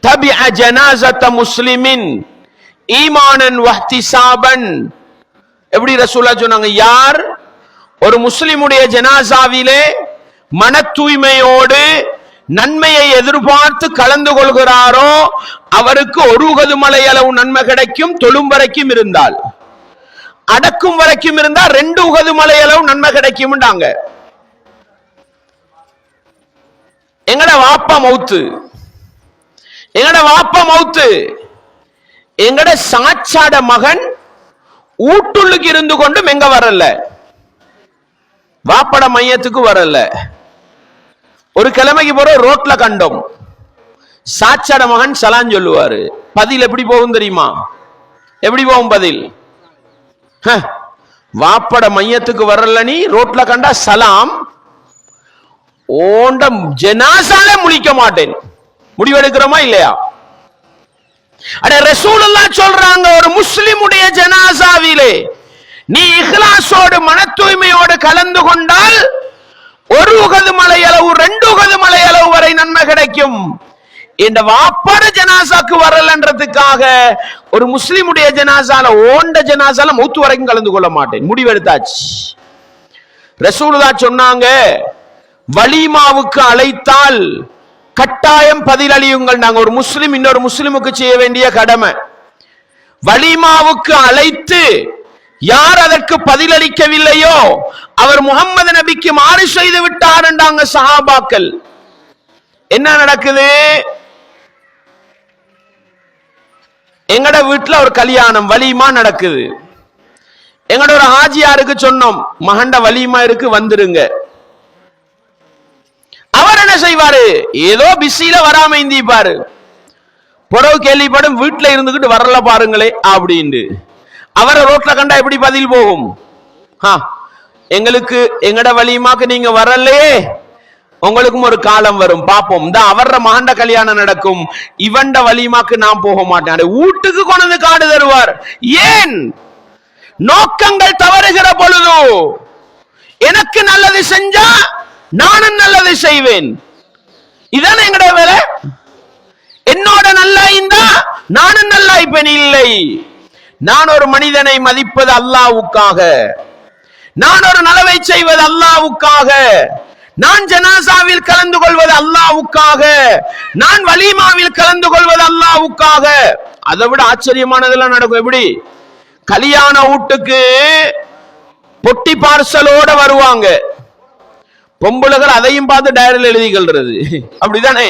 தபிஅ ஜனாஸத முஸ்லிமின் ஈமானன் வஹ்திசாபன். எப்படி ரசூலுல்லாஹ் சொன்னாங்க? யார் ஒரு முஸ்லிமுடைய ஜனாசாவிலே மன தூய்மையோடு நன்மையை எதிர்பார்த்து கலந்து கொள்கிறாரோ அவருக்கு 1 உஹது மலை அளவு நன்மை கிடைக்கும். தொழும் வரைக்கும் இருந்தால், அடக்கும் வரைக்கும் இருந்தால் 2 உஹது மலை அளவு நன்மை கிடைக்கும். எங்கட வாப்பா மௌத்து, எங்கட வாப்பா மௌத்து, எங்கட சாச்சாட மகன் ஊட்டுள்ளுக்கு இருந்து கொண்டும் எங்க வரல, வாப்பட மையத்துக்கு வரல. ஒரு கிழமைக்கு போற ரோட்ல கண்டோம், சாச்சாட மகன் சலான் சொல்லுவாரு. பதில் எப்படி போகும் தெரியுமா? எப்படி போகும் பதில்? வாப்பட மையத்துக்கு வரல, நீ ரோட்ல கண்டா சலாம், ஓண்ட ஜனாசால முழிக்க மாட்டேன். முடிவெடுக்கிறோமா இல்லையா? அட ரசூலுல்லாஹ் சொல்றாங்க, ஒரு முஸ்லிமுடைய ஜனாசாவிலே நீ இஹ்லாஸோடு மன தூய்மையோடு கலந்து கொண்டால் 1 உஹது மலை அளவு 2 உஹது மலை அளவு வரை நன்மை கிடைக்கும். இந்த வாப்பாட ஜனாசாக்கு வரலன்றதுக்காக ஒரு முஸ்லிமுடைய ஜனாசால ஓண்ட ஜனாசால மௌத்து வரைக்கும் கலந்து கொள்ள மாட்டேன். முடிவெடுத்தாச்சு. ரசூலுல்லாஹ் சொன்னாங்க, வலிமாவுக்கு அழைத்தால் கட்டாயம் பதிலளியுங்கள். நாங்க ஒரு முஸ்லிம் இன்னொரு முஸ்லிமுக்கு செய்ய வேண்டிய கடமை. வலிமாவுக்கு அழைத்து யார் அதற்கு பதிலளிக்கவில்லையோ அவர் முஹம்மது நபிக்கு மாறு செய்து விட்டார் என்றாங்க சஹாபாக்கள். என்ன நடக்குது? எங்கட வீட்டுல ஒரு கல்யாணம் வலிமா நடக்குது. எங்கட ஒரு ஹாஜியாருக்கு சொன்னோம், மகண்ட வலிமா இருக்கு, வந்துருங்க. அவர் என்ன செய்வாரு? ஏதோ பிஸியில வராம இந்திப்பாரு. புறவு கேள்விப்படும், வீட்டுல இருந்துகிட்டு வரல பாருங்களே அப்படின்னு. அவரை ரோட்ல கண்டா எப்படி பதில் போகும்? எங்களுக்கு எங்கட வலிமாக்கு நீங்க வரலையே, உங்களுக்கும் ஒரு காலம் வரும், பாப்போம். இந்த அவர மகண்ட கல்யாணம் நடக்கும், இவண்ட வலிமாக்கு நான் போக மாட்டேன். வீட்டுக்கு கொண்டு காடு தருவார். ஏன்? நோக்கங்கள் தவறுகிற பொழுது எனக்கு நல்லது செஞ்சா நானும் நல்லது செய்வேன். இதான எங்கட வேலை. என்னோட நல்லா இருந்தா நானும் நல்லா இப்ப இல்லை. நான் ஒரு மனிதனை மதிப்பது அல்லாஹ்வுக்காக, நான் ஒரு நலவை செய்வது அல்லாஹ்வுக்காக, நான் ஜனாசாவில் கலந்து கொள்வது அல்லாஹ்வுக்காக, நான் வலிமாவில் கலந்து கொள்வது அல்லாஹ்வுக்காக. அதை விட ஆச்சரியமானதெல்லாம் நடக்கும். எப்படி? கல்யாண வீட்டுக்கு பொட்டி பார்சலோட வருவாங்க. பொம்புலகள் அதையும் பார்த்து டயரில் எழுதி கொள்றது. அப்படிதானே?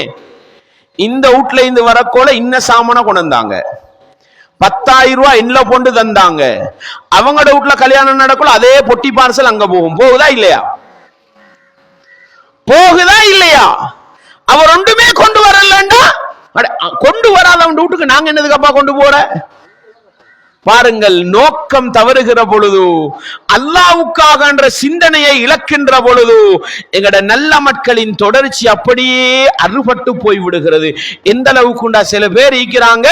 இந்த வீட்டுல இருந்து வரக்கோல இன்ன சாமான கொண்டாங்க, 10,000 ரூபாய் இன்ன கொண்டு தந்தாங்க. அவங்களோட வீட்டுல கல்யாணம் நடக்கல, அதே பொட்டி பார்சல் அங்க போகும். போகுதா இல்லையா? போகுதா இல்லையா? அவர் ஒன்றுமே கொண்டு வரலண்டா, கொண்டு வராதவன் வீட்டுக்கு நாங்க என்னதுக்கப்பா கொண்டு போற? பாருங்கள், நோக்கம் தவறுகிற பொழுது, அல்லாஹ்வுக்காக என்ற சிந்தனையை இழக்கின்ற பொழுது எங்கட நல்ல மக்களின் தொடர்ச்சி அப்படியே அறுபட்டு போய் விடுகிறது. எந்த அளவுக்குண்டா சில பேர் இருக்கிறாங்க,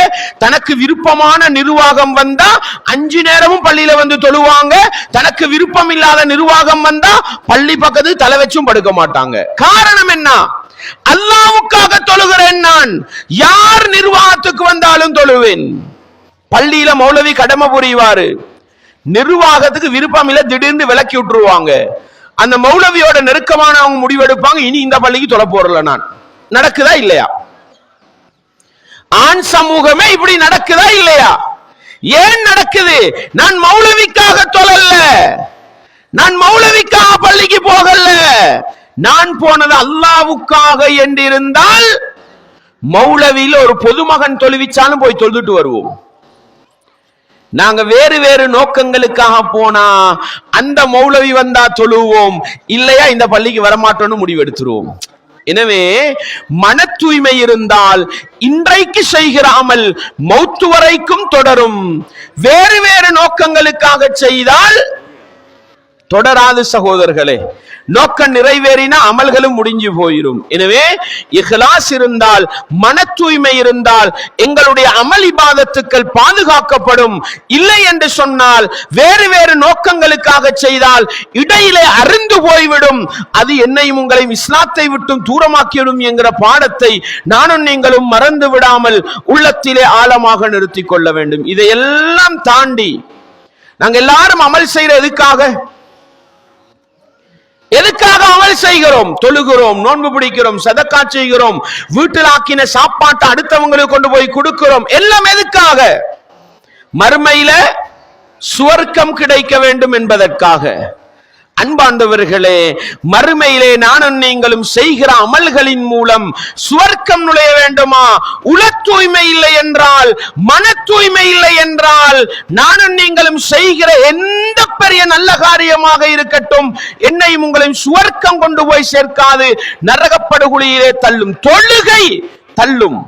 தனக்கு விருப்பமான நிர்வாகம் வந்தா 5 நேரமும் பள்ளியில வந்து தொழுவாங்க, தனக்கு விருப்பம் இல்லாத நிர்வாகம் வந்தா பள்ளி பக்கத்து தலை வச்சும் படுக்க மாட்டாங்க. காரணம் என்ன? அல்லாஹ்வுக்காக தொழுகிறேன், நான் யார் நிர்வாகத்துக்கு வந்தாலும் தொழுவேன். பள்ளியில மௌலவி கடமை புரிவாரு, நிர்வாகத்துக்கு விருப்பம் இல்ல, திடீர்னு விலக்கி விட்டுருவாங்க. அந்த மௌலவியோட நெருக்கமான அவங்க முடிவெடுப்பாங்க, இனி இந்த பள்ளிக்கு தொலை போறல. நான் நடக்குதா இல்லையா? ஆண் சமூகமே இப்படி நடக்குதா இல்லையா? ஏன் நடக்குது? நான் மௌலவிக்காக தொழல, நான் மௌலவிக்காக பள்ளிக்கு போகல, நான் போனது அல்லாஹ்வுக்காக என்றிருந்தால் மௌலவியில் ஒரு பொதுமகன் தொழுவிச்சாலும் போய் தொழுதுட்டு வருவோம். நாங்க வேறு வேறு நோக்கங்களுக்காக போனா அந்த மௌலவி வந்தா தொழுவோம், இல்லையா இந்த பள்ளிக்கு வரமாட்டோம்னு முடிவெடுத்துருவோம். எனவே மன தூய்மை இருந்தால் இன்றைக்கு செய்கிற அமல் மௌத்து வரைக்கும் தொடரும். வேறு வேறு நோக்கங்களுக்காக செய்தால் தொடராது சகோதரர்களே. நோக்கம் நிறைவேறினா அமல்களும் முடிஞ்சு போயிடும். எனவே இஹ்லாஸ் இருந்தால், மன தூய்மை இருந்தால் எங்களுடைய அமல் இபாதத்துக்கள் பாதுகாக்கப்படும். இல்லை என்று சொன்னால் வேறு வேறு நோக்கங்களுக்காக செய்தால் இடையிலே அருந்து போய்விடும். அது என்னையும் உங்களையும் இஸ்லாத்தை விட்டும் தூரமாக்கிவிடும் என்கிற பாடத்தை நானும் நீங்களும் மறந்து விடாமல் உள்ளத்திலே ஆழமாக நிறுத்திக் கொள்ள வேண்டும். இதையெல்லாம் தாண்டி நாங்கள் எல்லாரும் அமல் செய்யற எதுக்காக அமல் செய்கிறோம்? தொழுகிறோம், நோன்பு பிடிக்கிறோம், சதக்கா செய்கிறோம், வீட்டில் ஆக்கின சாப்பாட்டை அடுத்தவங்களுக்கு கொண்டு போய் கொடுக்கிறோம். எல்லாம் எதுக்காக? மறுமையில சுவர்க்கம் கிடைக்க வேண்டும் என்பதற்காக. அன்பாண்டவர்களே, மறுமையிலே நானும் நீங்களும் செய்கிற அமல்களின் மூலம் சுவர்க்கம் நுழைய வேண்டுமா? உள தூய்மை இல்லை என்றால், மன தூய்மை இல்லை என்றால் நானும் நீங்களும் செய்கிற எந்த பெரிய நல்ல காரியமாக இருக்கட்டும் என்னையும் உங்களையும் சுவர்க்கம் கொண்டு போய் சேர்க்காது, நரகப்படுகொலியிலே தள்ளும். தொழுகை தள்ளும்,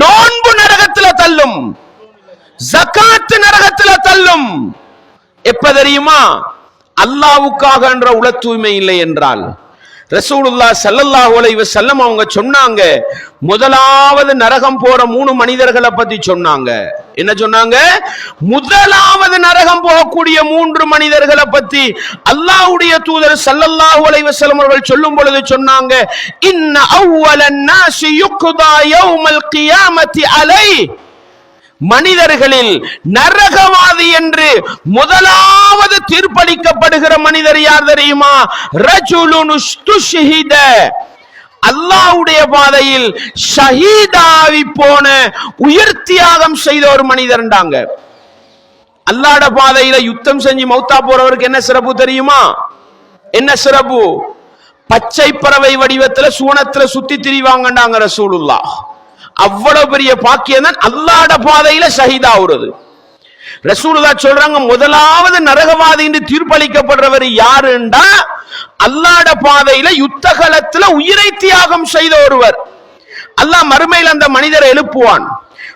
நோன்பு நரகத்தில் தள்ளும், ஜகாத் நரகத்தில் தள்ளும். எப்ப தெரியுமா? அல்லாஹ்வுக்காக என்ற உள தூய்மை இல்லை என்றால். ரசூலுல்லாஹ் ஸல்லல்லாஹு அலைஹி வஸல்லம் அவங்க சொன்னாங்க, முதலாவது நரகம் போற 3 மனிதர்களை பத்தி சொன்னாங்க. என்ன சொன்னாங்க? முதலாவது நரகம் போகக்கூடிய 3 மனிதர்களை பத்தி அல்லாஹ்வுடைய தூதர் ஸல்லல்லாஹு அலைஹி வஸல்லம் அவர்கள் சொல்லும் பொழுது சொன்னாங்க, இன்ன அவ்வலன் நாஸி யுக்தா யௌமல் கியாமத்தி அலைஹி, மனிதர்களில் நரகவாதி என்று முதலாவது தீர்ப்பளிக்கப்படுகிற மனிதர் யார் தெரியுமா? ரஜுலுன் உஸ்துஷ்ஹித, அல்லாஹ்வுடைய பாதையில் ஷஹீதாவி போன, உயிர் தியாகம் செய்த ஒரு மனிதர்ண்டாங்க. அல்லாஹ்வுடைய பாதையில யுத்தம் செஞ்சு மௌத்தா போறவருக்கு என்ன சிறப்பு தெரியுமா? என்ன சிறப்பு? பச்சை பறவை வடிவத்தில் சூனத்துல சுத்தி திரிவாங்கண்டாங்க ரசூலுல்லாஹ். அவ்வளவு பெரிய பாக்கியம் தான் அல்லாஹ்வுடைய பாதையில ஷஹீதாவுறது. ரசூலுல்லாஹ் சொல்றாங்க, முதலாவது நரகவாதி என்று தீர்ப்பளிக்கப்படுறவர் யாருண்டா அல்லாஹ்வுடைய பாதையில யுத்த களத்துல உயிரை தியாகம் செய்த ஒருவர். அல்லாஹ் மறுமையில் அந்த மனிதரை எழுப்புவான்.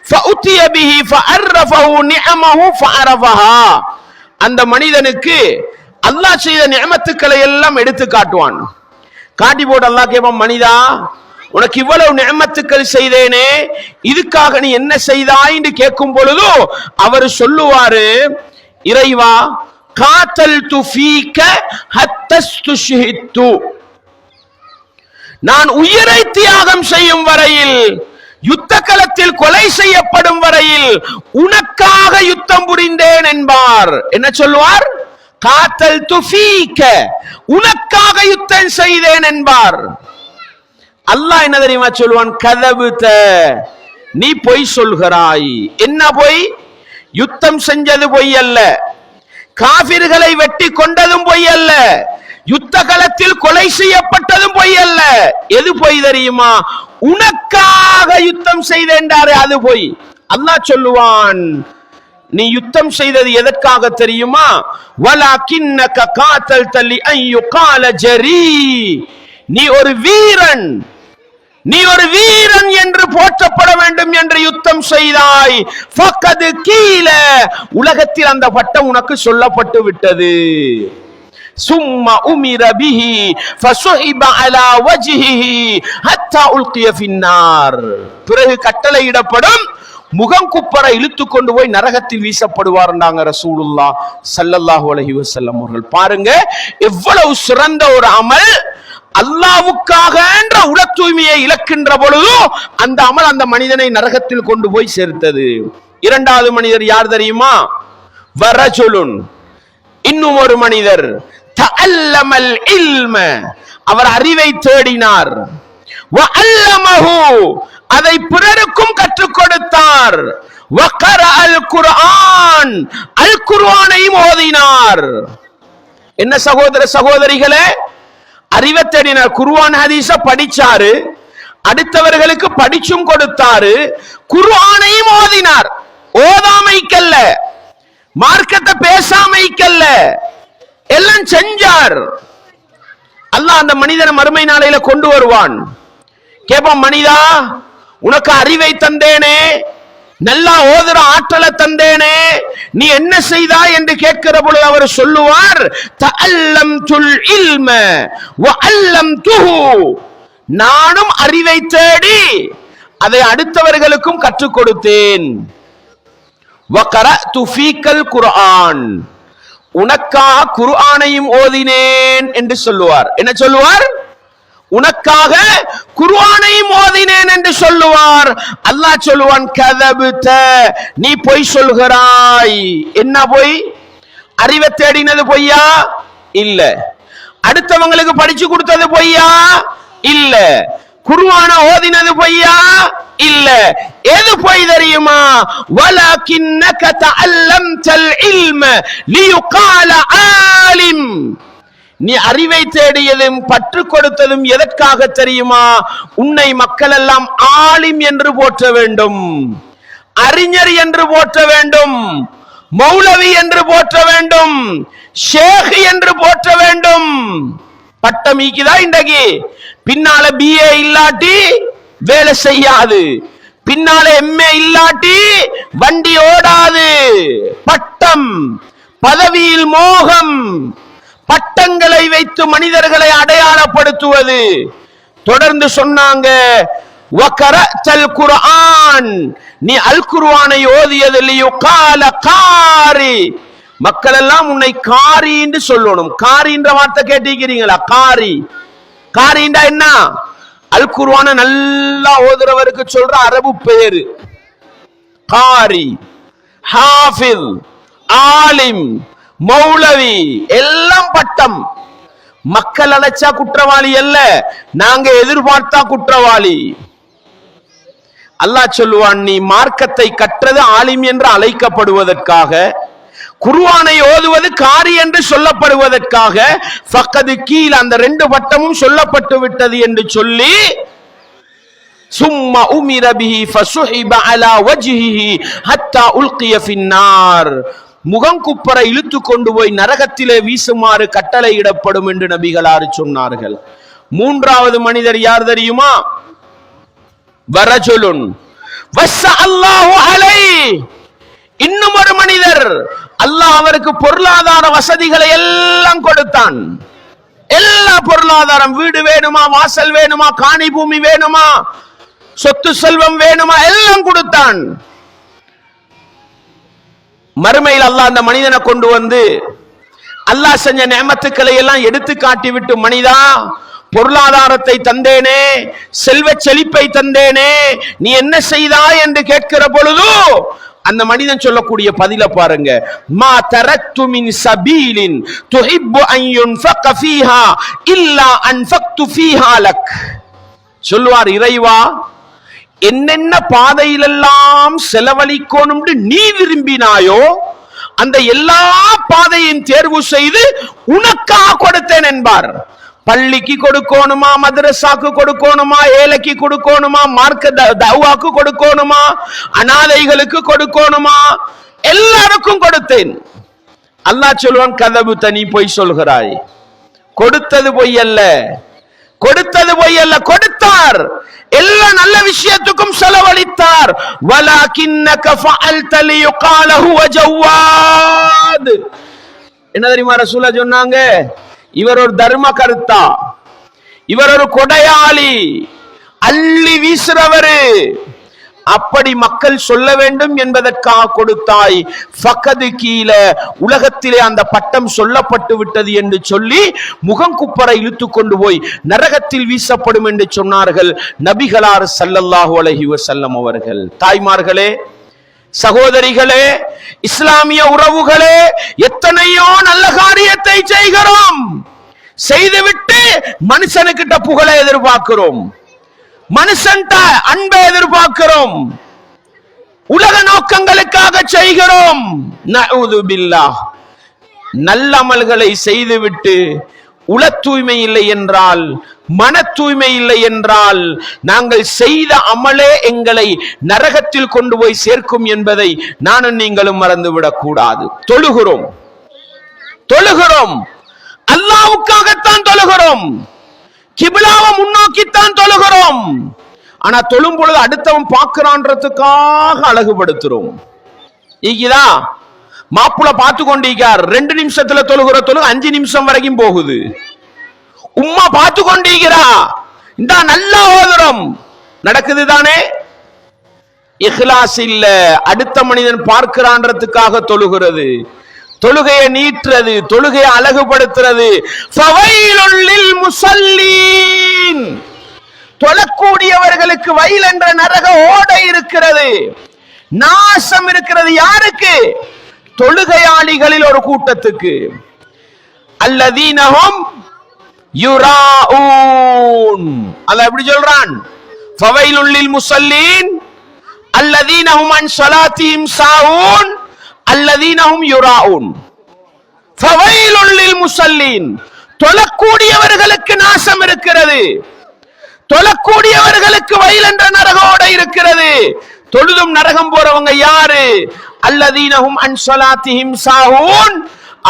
ஃபஉதிய பிஹி ஃபஅர்ரஃபஹு நிஅமஹு ஃபஅரஃபஹா, அந்த மனிதனுக்கு அல்லாஹ் செய்த நிஅமத்துக்களை எல்லாம் எடுத்து காட்டுவான். காட்டி போட்டு அல்லாஹ் கேட்பான், மனிதா உனக்கு இவ்வளவு நிஅமத்துக்கள் செய்தேனே, இதுக்காக நீ என்ன செய்தாய் என்று கேட்கும் பொழுது அவர் சொல்லுவாரு, இறைவா காத்தல்து ஃபீக ஹத்தஸ்துஷ்ஹித்து, நான் உயிரை தியாகம் செய்யும் வரையில், யுத்த களத்தில் கொலை செய்யப்படும் வரையில் உனக்காக யுத்தம் புரிந்தேன் என்பார். என்ன சொல்வார்? காத்தல்து ஃபீக, உனக்காக யுத்தம் செய்தேன் என்பார். அல்லாஹ் என்ன தெரியுமா சொல்வான்? கதபுத, நீ பொய் சொல்கிறாய். என்ன பொய்? யுத்தம் செஞ்சது பொய் அல்ல, காபிர்களை வெட்டி கொண்டதும் பொய் அல்ல, யுத்த களத்தில் கொலை செய்யப்பட்டதும் பொய் அல்ல. எது பொய் தெரியுமா? உனக்காக யுத்தம் செய்தேன்டாரே அது பொய். அல்லாஹ் சொல்லுவான், நீ யுத்தம் செய்தது எதற்காக தெரியுமா? வலகின்னக காத்தல்த லிஅன் யுகால ஜரி, நீ ஒரு வீரன், நீ ஒரு வீரன் என்று போற்றப்பட வேண்டும் என்று யுத்தம் செய்தாய். ஃபக்கது கீல, உலகத்தில் அந்த பட்டம் உனக்கு சொல்லப்பட்டு விட்டது. சும்மா உமிர பிஹி ஃபசுஹிப அலா வஜ்ஹிஹி ஹத்தா உல்கிய ஃபின்னார், பிறகு கட்டளையிடப்படும், முகம் குப்பர இழுத்து கொண்டு போய் நரகத்தில் வீசப்படுவார் ரசூலுல்லாஹ் ஸல்லல்லாஹு அலைஹி வஸல்லம் அவர்கள். பாருங்க எவ்வளவு சிறந்த ஒரு அமல். அல்லாஹ்வுக்காக என்ற உள தூய்மையை இழக்கின்ற பொழுது அந்த அமல் அந்த மனிதனை நரகத்தில் கொண்டு போய் சேர்த்தது. இரண்டாவது மனிதர் யார் தெரியுமா? வரஜுலுன், இன்னும் ஒரு மனிதர், தஅல்லமல் இல்ம, அவர் அறிவை தேடினார், வஅல்லமஹு, அதை பிறருக்கும் கற்றுக் கொடுத்தார், வகரஅல் குர்ஆன், அல் குர்ஆனையும் ஓதினார். என்ன சகோதர சகோதரிகளே, அறிவை தேடினார், குர்ஆன் ஹதீஸ படிச்சாரு, அடுத்தவர்களுக்கு படிச்சும் கொடுத்தாரு, குர்ஆனையும் ஓதினார். ஓதாமைக்கல்ல, மார்க்கத்தை பேசாமைக்கல்ல, எல்லாம் செஞ்சார். அல்லாஹ் அந்த மனிதனை மறுமை நாளையில கொண்டு வருவான். கேட்பான், மனிதா உனக்கு அறிவை தந்தேனே, நல்லா ஓதுற ஆற்றலை தந்தேனே, நீ என்ன செய்தாய் என்று கேட்கிற பொழுது அவர் சொல்லுவார், தஅல்லம்துல் இல்ம வஅல்லம்துஹு, நானும் அறிவை தேடி அதை அடுத்தவர்களுக்கும் கற்றுக் கொடுத்தேன். வகரஅது ஃபீக்கல் குர்ஆன், உனக்காக குர்ஆனையும் ஓதினேன் என்று சொல்லுவார். என்ன சொல்லுவார்? உனக்காக குர்ஆனையும் ஓதினேன் என்று சொல்லுவார். அல்லாஹ் சொல்லுவான், கதபுத, நீ பொய் சொல்கிறாய். என்ன பொய்? அறிவை தேடினது பொய்யா? இல்ல. அடுத்தவங்களுக்கு படிச்சு கொடுத்தது பொய்யா? இல்ல. குர்ஆன ஓதினது பொய்யா? இல்ல. எது பொய் தெரியுமா? வலகின்னக தஅல்லம்தல் இல்ம லியுகால ஆலிம், நீ அறிவை தேடியதும் பற்றுக் கொடுத்ததும் எதற்காக தெரியுமா? உன்னை மக்கள் எல்லாம் ஆலிம் என்று போற்ற வேண்டும், அறிஞர் என்று போற்ற வேண்டும், மௌலவி என்று போற்ற வேண்டும், ஷேக் என்று போற்ற வேண்டும். பட்டம் ஈக்குதா இன்றைக்கு? பின்னால பிஏ இல்லாட்டி வேலை செய்யாது, பின்னால எம்ஏ இல்லாட்டி வண்டி ஓடாது. பட்டம், பதவியில் மோகம், பட்டங்களை வைத்து மனிதர்களை அடையாளப்படுத்துவது. தொடர்ந்து சொன்னாங்க, வகரஅல் குர்ஆன், நீ அல் குர்ஆனை ஓதியது லியுகால காரி, மக்கள் எல்லாம் உன்னை காரி என்று சொல்லணும். காரின்ற வார்த்தை கேட்டிருக்கிறீங்களா? காரி, காரிண்டா என்ன? அல் குர்ஆனை நல்லா ஓதுறவருக்கு சொல்ற அரபு பெயரு காரி. ஹாஃபிஸ், ஆலிம், மௌலவி எல்லாம் பட்டம். மக்கள் அழைச்சா குற்றவாளி அல்ல, நாங்க எதிர்பார்த்தா குற்றவாளி. அல்லாஹ் சொல்லுவான், நீ மார்க்கத்தை கற்றது ஆலிம் என்று அழைக்கப்படுவதற்காக, குர்ஆனை ஓதுவது காரி என்று சொல்லப்படுவதற்காக, ஃபக்கது கீழ், அந்த ரெண்டு பட்டமும் சொல்லப்பட்டு விட்டது என்று சொல்லி, சும்மா உமிர பிஹி ஃபசுஹிப அலா வஜ்ஹிஹி ஹத்தா உல்கிய ஃபின்னார், முகம் குப்பர இழுத்து கொண்டு போய் நரகத்திலே வீசுமாறு கட்டளையிடப்படும் என்று நபிகளார் சொன்னார்கள். மூன்றாவது மனிதர் யார் தெரியுமா? வரஜுலுன் வஸ்ஸஅல்லாஹு அலைஹி, இன்னும் ஒரு மனிதர், அல்லாஹ் அவருக்கு பொருளாதார வசதிகளை எல்லாம் கொடுத்தான். எல்லா பொருளாதாரம், வீடு வேணுமா, வாசல் வேணுமா, காணி பூமி வேணுமா, சொத்து செல்வம் வேணுமா, எல்லாம் கொடுத்தான். மறுமையில் அல்லாஹ் அந்த மனிதனை கொண்டு வந்து அல்லாஹ் செஞ்ச நிஅமத்துக்களை எல்லாம் எடுத்து காட்டி விட்டு, மனிதா பொருளாதாரத்தை தந்தேனே, செல்வ செழிப்பை தந்தேனே, நீ என்ன செய்தாய் என்று கேட்கிற பொழுது அந்த மனிதன் சொல்லக்கூடிய பதில பாருங்க, மா தரக்து மின் சபீலின் துஹிப்பு அன் யுன்ஃபக ஃபீஹா இல்லா அன்ஃபக்து ஃபீஹா லக். சொல்லுவார், இறைவா என்னென்ன பாதையிலெல்லாம் செலவழிக்கணும் நீ விரும்பினாயோ அந்த எல்லா பாதையும் தேர்வு செய்து உனக்காக கொடுத்தேன் என்பார். பள்ளிக்கு கொடுக்கணுமா, மதரசாக்கு கொடுக்கணுமா, ஏழைக்கு கொடுக்கணுமா, மார்க்க தவாக்கு கொடுக்கணுமா, அனாதைகளுக்கு கொடுக்கணுமா, எல்லாருக்கும் கொடுத்தேன். அல்லாஹ் சொல்வான், கதபு தனி பொய் சொல்கிறாய். கொடுத்தது பொய் அல்ல, கொடுத்தது பொய் அல்ல, கொடுத்த கொடுத்தார், எல்லா நல்ல விஷயத்துக்கும் செலவழித்தார். வலகின்னக ஃபஅல்த லியுகால ஹுவ ஜவ்வாத். என்ன தெரியுமா ரசூலுல்லாஹ் சொன்னாங்க? இவர் ஒரு தர்ம கர்த்தா, இவர் ஒரு கொடையாளி, அள்ளி வீசுறவரு, அப்படி மக்கள் சொல்ல வேண்டும் என்பதற்காக கொடுத்தாய். ஃபகது கீழ, உலகத்திலே அந்த பட்டம் சொல்லப்பட்டு விட்டது என்று சொல்லி முகங்குப்பரை இழுத்து கொண்டு போய் நரகத்தில் வீசப்படும் என்று சொன்னார்கள் நபிகளார் ஸல்லல்லாஹு அலைஹி வஸல்லம் அவர்கள். தாய்மார்களே, சகோதரிகளே, இஸ்லாமிய உறவுகளே, எத்தனையோ நல்ல காரியத்தை செய்கிறோம், செய்துவிட்டு மனுஷனுக்கிட்ட புகழை எதிர்பார்க்கிறோம், மனுஷன்ட அன்பை எதிர்பார்க்கிறோம், உலக நோக்கங்களுக்காக செய்கிறோம். நஊது பில்லாஹ். நல்ல அமல்களை செய்துவிட்டு உள தூய்மை இல்லை என்றால், மன தூய்மை இல்லை என்றால், நாங்கள் செய்த அமலே எங்களை நரகத்தில் கொண்டு போய் சேர்க்கும் என்பதை நானும் நீங்களும் மறந்துவிடக் கூடாது. தொழுகிறோம், அல்லாஹ்வுக்காகத்தான் தொழுகிறோம், கிபிலாவை முன்னோக்கித்தான் தொழுகிறோம். ஆனா தொழும் பொழுது அடுத்தவன் பார்க்கிறான்றதுக்காக அழகுபடுத்துறோம். ஈகிதா மாப்புள பார்த்து கொண்டிருக்கார், 2 நிமிஷத்துல தொழுகிற தொழுகு 5 நிமிஷம் வரைக்கும் போகுது. உம்மா பார்த்து கொண்டிருக்கிறா, இந்த நல்ல ஓதுறோம், நடக்குது தானே? இஹ்லாஸ் இல்ல, அடுத்த மனிதன் பார்க்கிறான்றதுக்காக தொழுகிறது, தொழுகையை நீட்டுறது, தொழுகையை அழகுபடுத்துறது. ஃபவைலுல் லில் முஸல்லீன். தொழக்கூடியவர்களுக்கு வயல் என்ற நரக ஓடை இருக்கிறது, நாசம் இருக்கிறது. யாருக்கு? தொழுகையாளிகளில் ஒரு கூட்டத்துக்கு. அல்லதீனஹும் யுராஊன். அல்லாஹ் எப்படி சொல்றான்? ஃபவைலுல் லில் முஸல்லீன் அல்லதீனஹும் அன் ஸலாத்திஹிம் சாஊன் அல்லதீனஹும் யுராஊன். ஃபவைலுல் லில் முஸல்லீன். தொழக்கூடியவர்களுக்கு நாசம் இருக்கிறது, தொழக்கூடியவர்களுக்கு வயல் என்ற நரகோட இருக்கிறது. தொழுதும் நரகம் போறவங்க யாரு? அல்லதீனஹும் அன் ஸலாத்திஹிம் சாஊன்.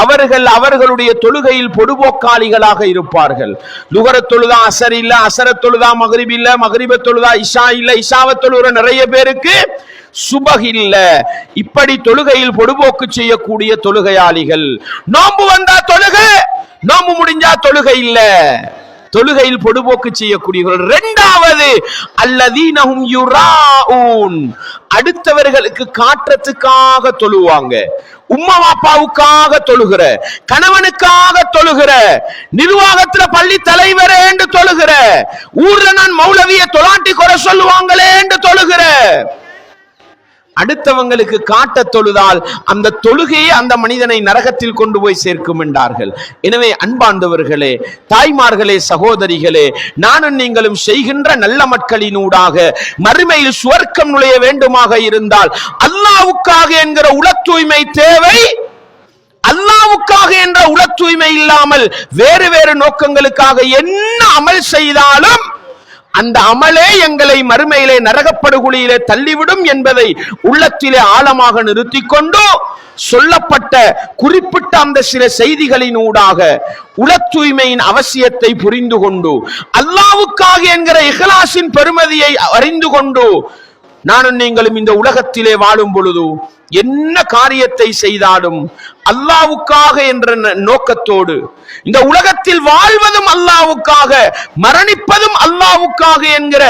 அவர்கள் அவர்களுடைய தொழுகையில் பொடுபோக்காளிகளாக இருப்பார்கள். லுஹர தொழுதா அசர் இல்ல, அசர தொழுதா மக்ரிப் இல்ல, மக்ரிப தொழுதா இஷா இல்ல, இஷாவ தொழுகிற நிறைய பேருக்கு சுபஹ் இல்ல. இப்படி தொழுகையில் பொடுபோக்கு செய்யக்கூடிய தொழுகையாளிகள். நோன்பு வந்தா தொழுகை, நோன்பு முடிஞ்சா தொழுகை இல்ல, தொழுகையில் பொடுபோக்கு செய்யக்கூடியவர்கள். இரண்டாவது அல்லதீனஹும் யுராஊன். அடுத்தவர்களுக்கு காட்டுறதுக்காக தொழுவாங்க, உம்மா அப்பாவுக்காக தொழுகிற, கணவனுக்காக தொழுகிற, நிர்வாகத்துல பள்ளி தலைவரே என்று தொழுகிற, ஊர்ல நான் மௌலவிய தொலாட்டி குறை சொல்லுவாங்களே என்று தொழுகிற, அடுத்தவங்களுக்கு காட்ட தொழுதால் அந்த தொழுகையை அந்த மனிதனை நரகத்தில் கொண்டு போய் சேர்க்கும் என்றார்கள். எனவே அன்பார்ந்தவர்களே, தாய்மார்களே, சகோதரிகளே, நானும் நீங்களும் செய்கின்ற நல்ல மக்களினூடாக மறுமையில் சுவர்க்கம் நுழைய வேண்டுமாக இருந்தால் அல்லாஹ்வுக்காக என்கிற உள தூய்மை தேவை. அல்லாஹ்வுக்காக என்ற உள தூய்மை இல்லாமல் வேறு வேறு நோக்கங்களுக்காக என்ன அமல் செய்தாலும் அந்த அமலே எங்களை மறுமையிலே நரகப்படுகொலியிலே தள்ளிவிடும் என்பதை உள்ளத்திலே ஆழமாக நிறுத்திக் கொண்டு சொல்லப்பட்ட குறிப்பிட்ட அந்த சில செய்திகளின் ஊடாக உள தூய்மையின் அவசியத்தை புரிந்து கொண்டு அல்லாஹ்வுக்காக என்கிற இஹ்லாஸின் பெருமதியை அறிந்து கொண்டு நானும் நீங்களும் இந்த உலகத்திலே வாழும் பொழுது என்ன காரியத்தை செய்தாலும் அல்லாஹ்வுக்காக என்ற நோக்கத்தோடு, இந்த உலகத்தில் வாழ்வதும் அல்லாஹ்வுக்காக, மரணிப்பதும் அல்லாஹ்வுக்காக என்கிற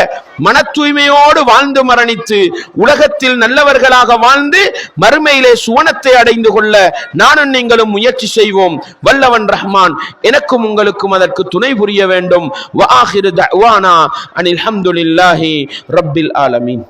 மன தூய்மையோடு வாழ்ந்து மரணித்து உலகத்தில் நல்லவர்களாக வாழ்ந்து மறுமையிலே சுவனத்தை அடைந்து கொள்ள நானும் நீங்களும் முயற்சி செய்வோம். வல்லவன் ரஹ்மான் எனக்கும் உங்களுக்கும் அதற்கு துணை புரிய வேண்டும். வ ஆகிரு தஅவானா அனில் ஹம்துலில்லாஹி ரப்பில் ஆலமீன்.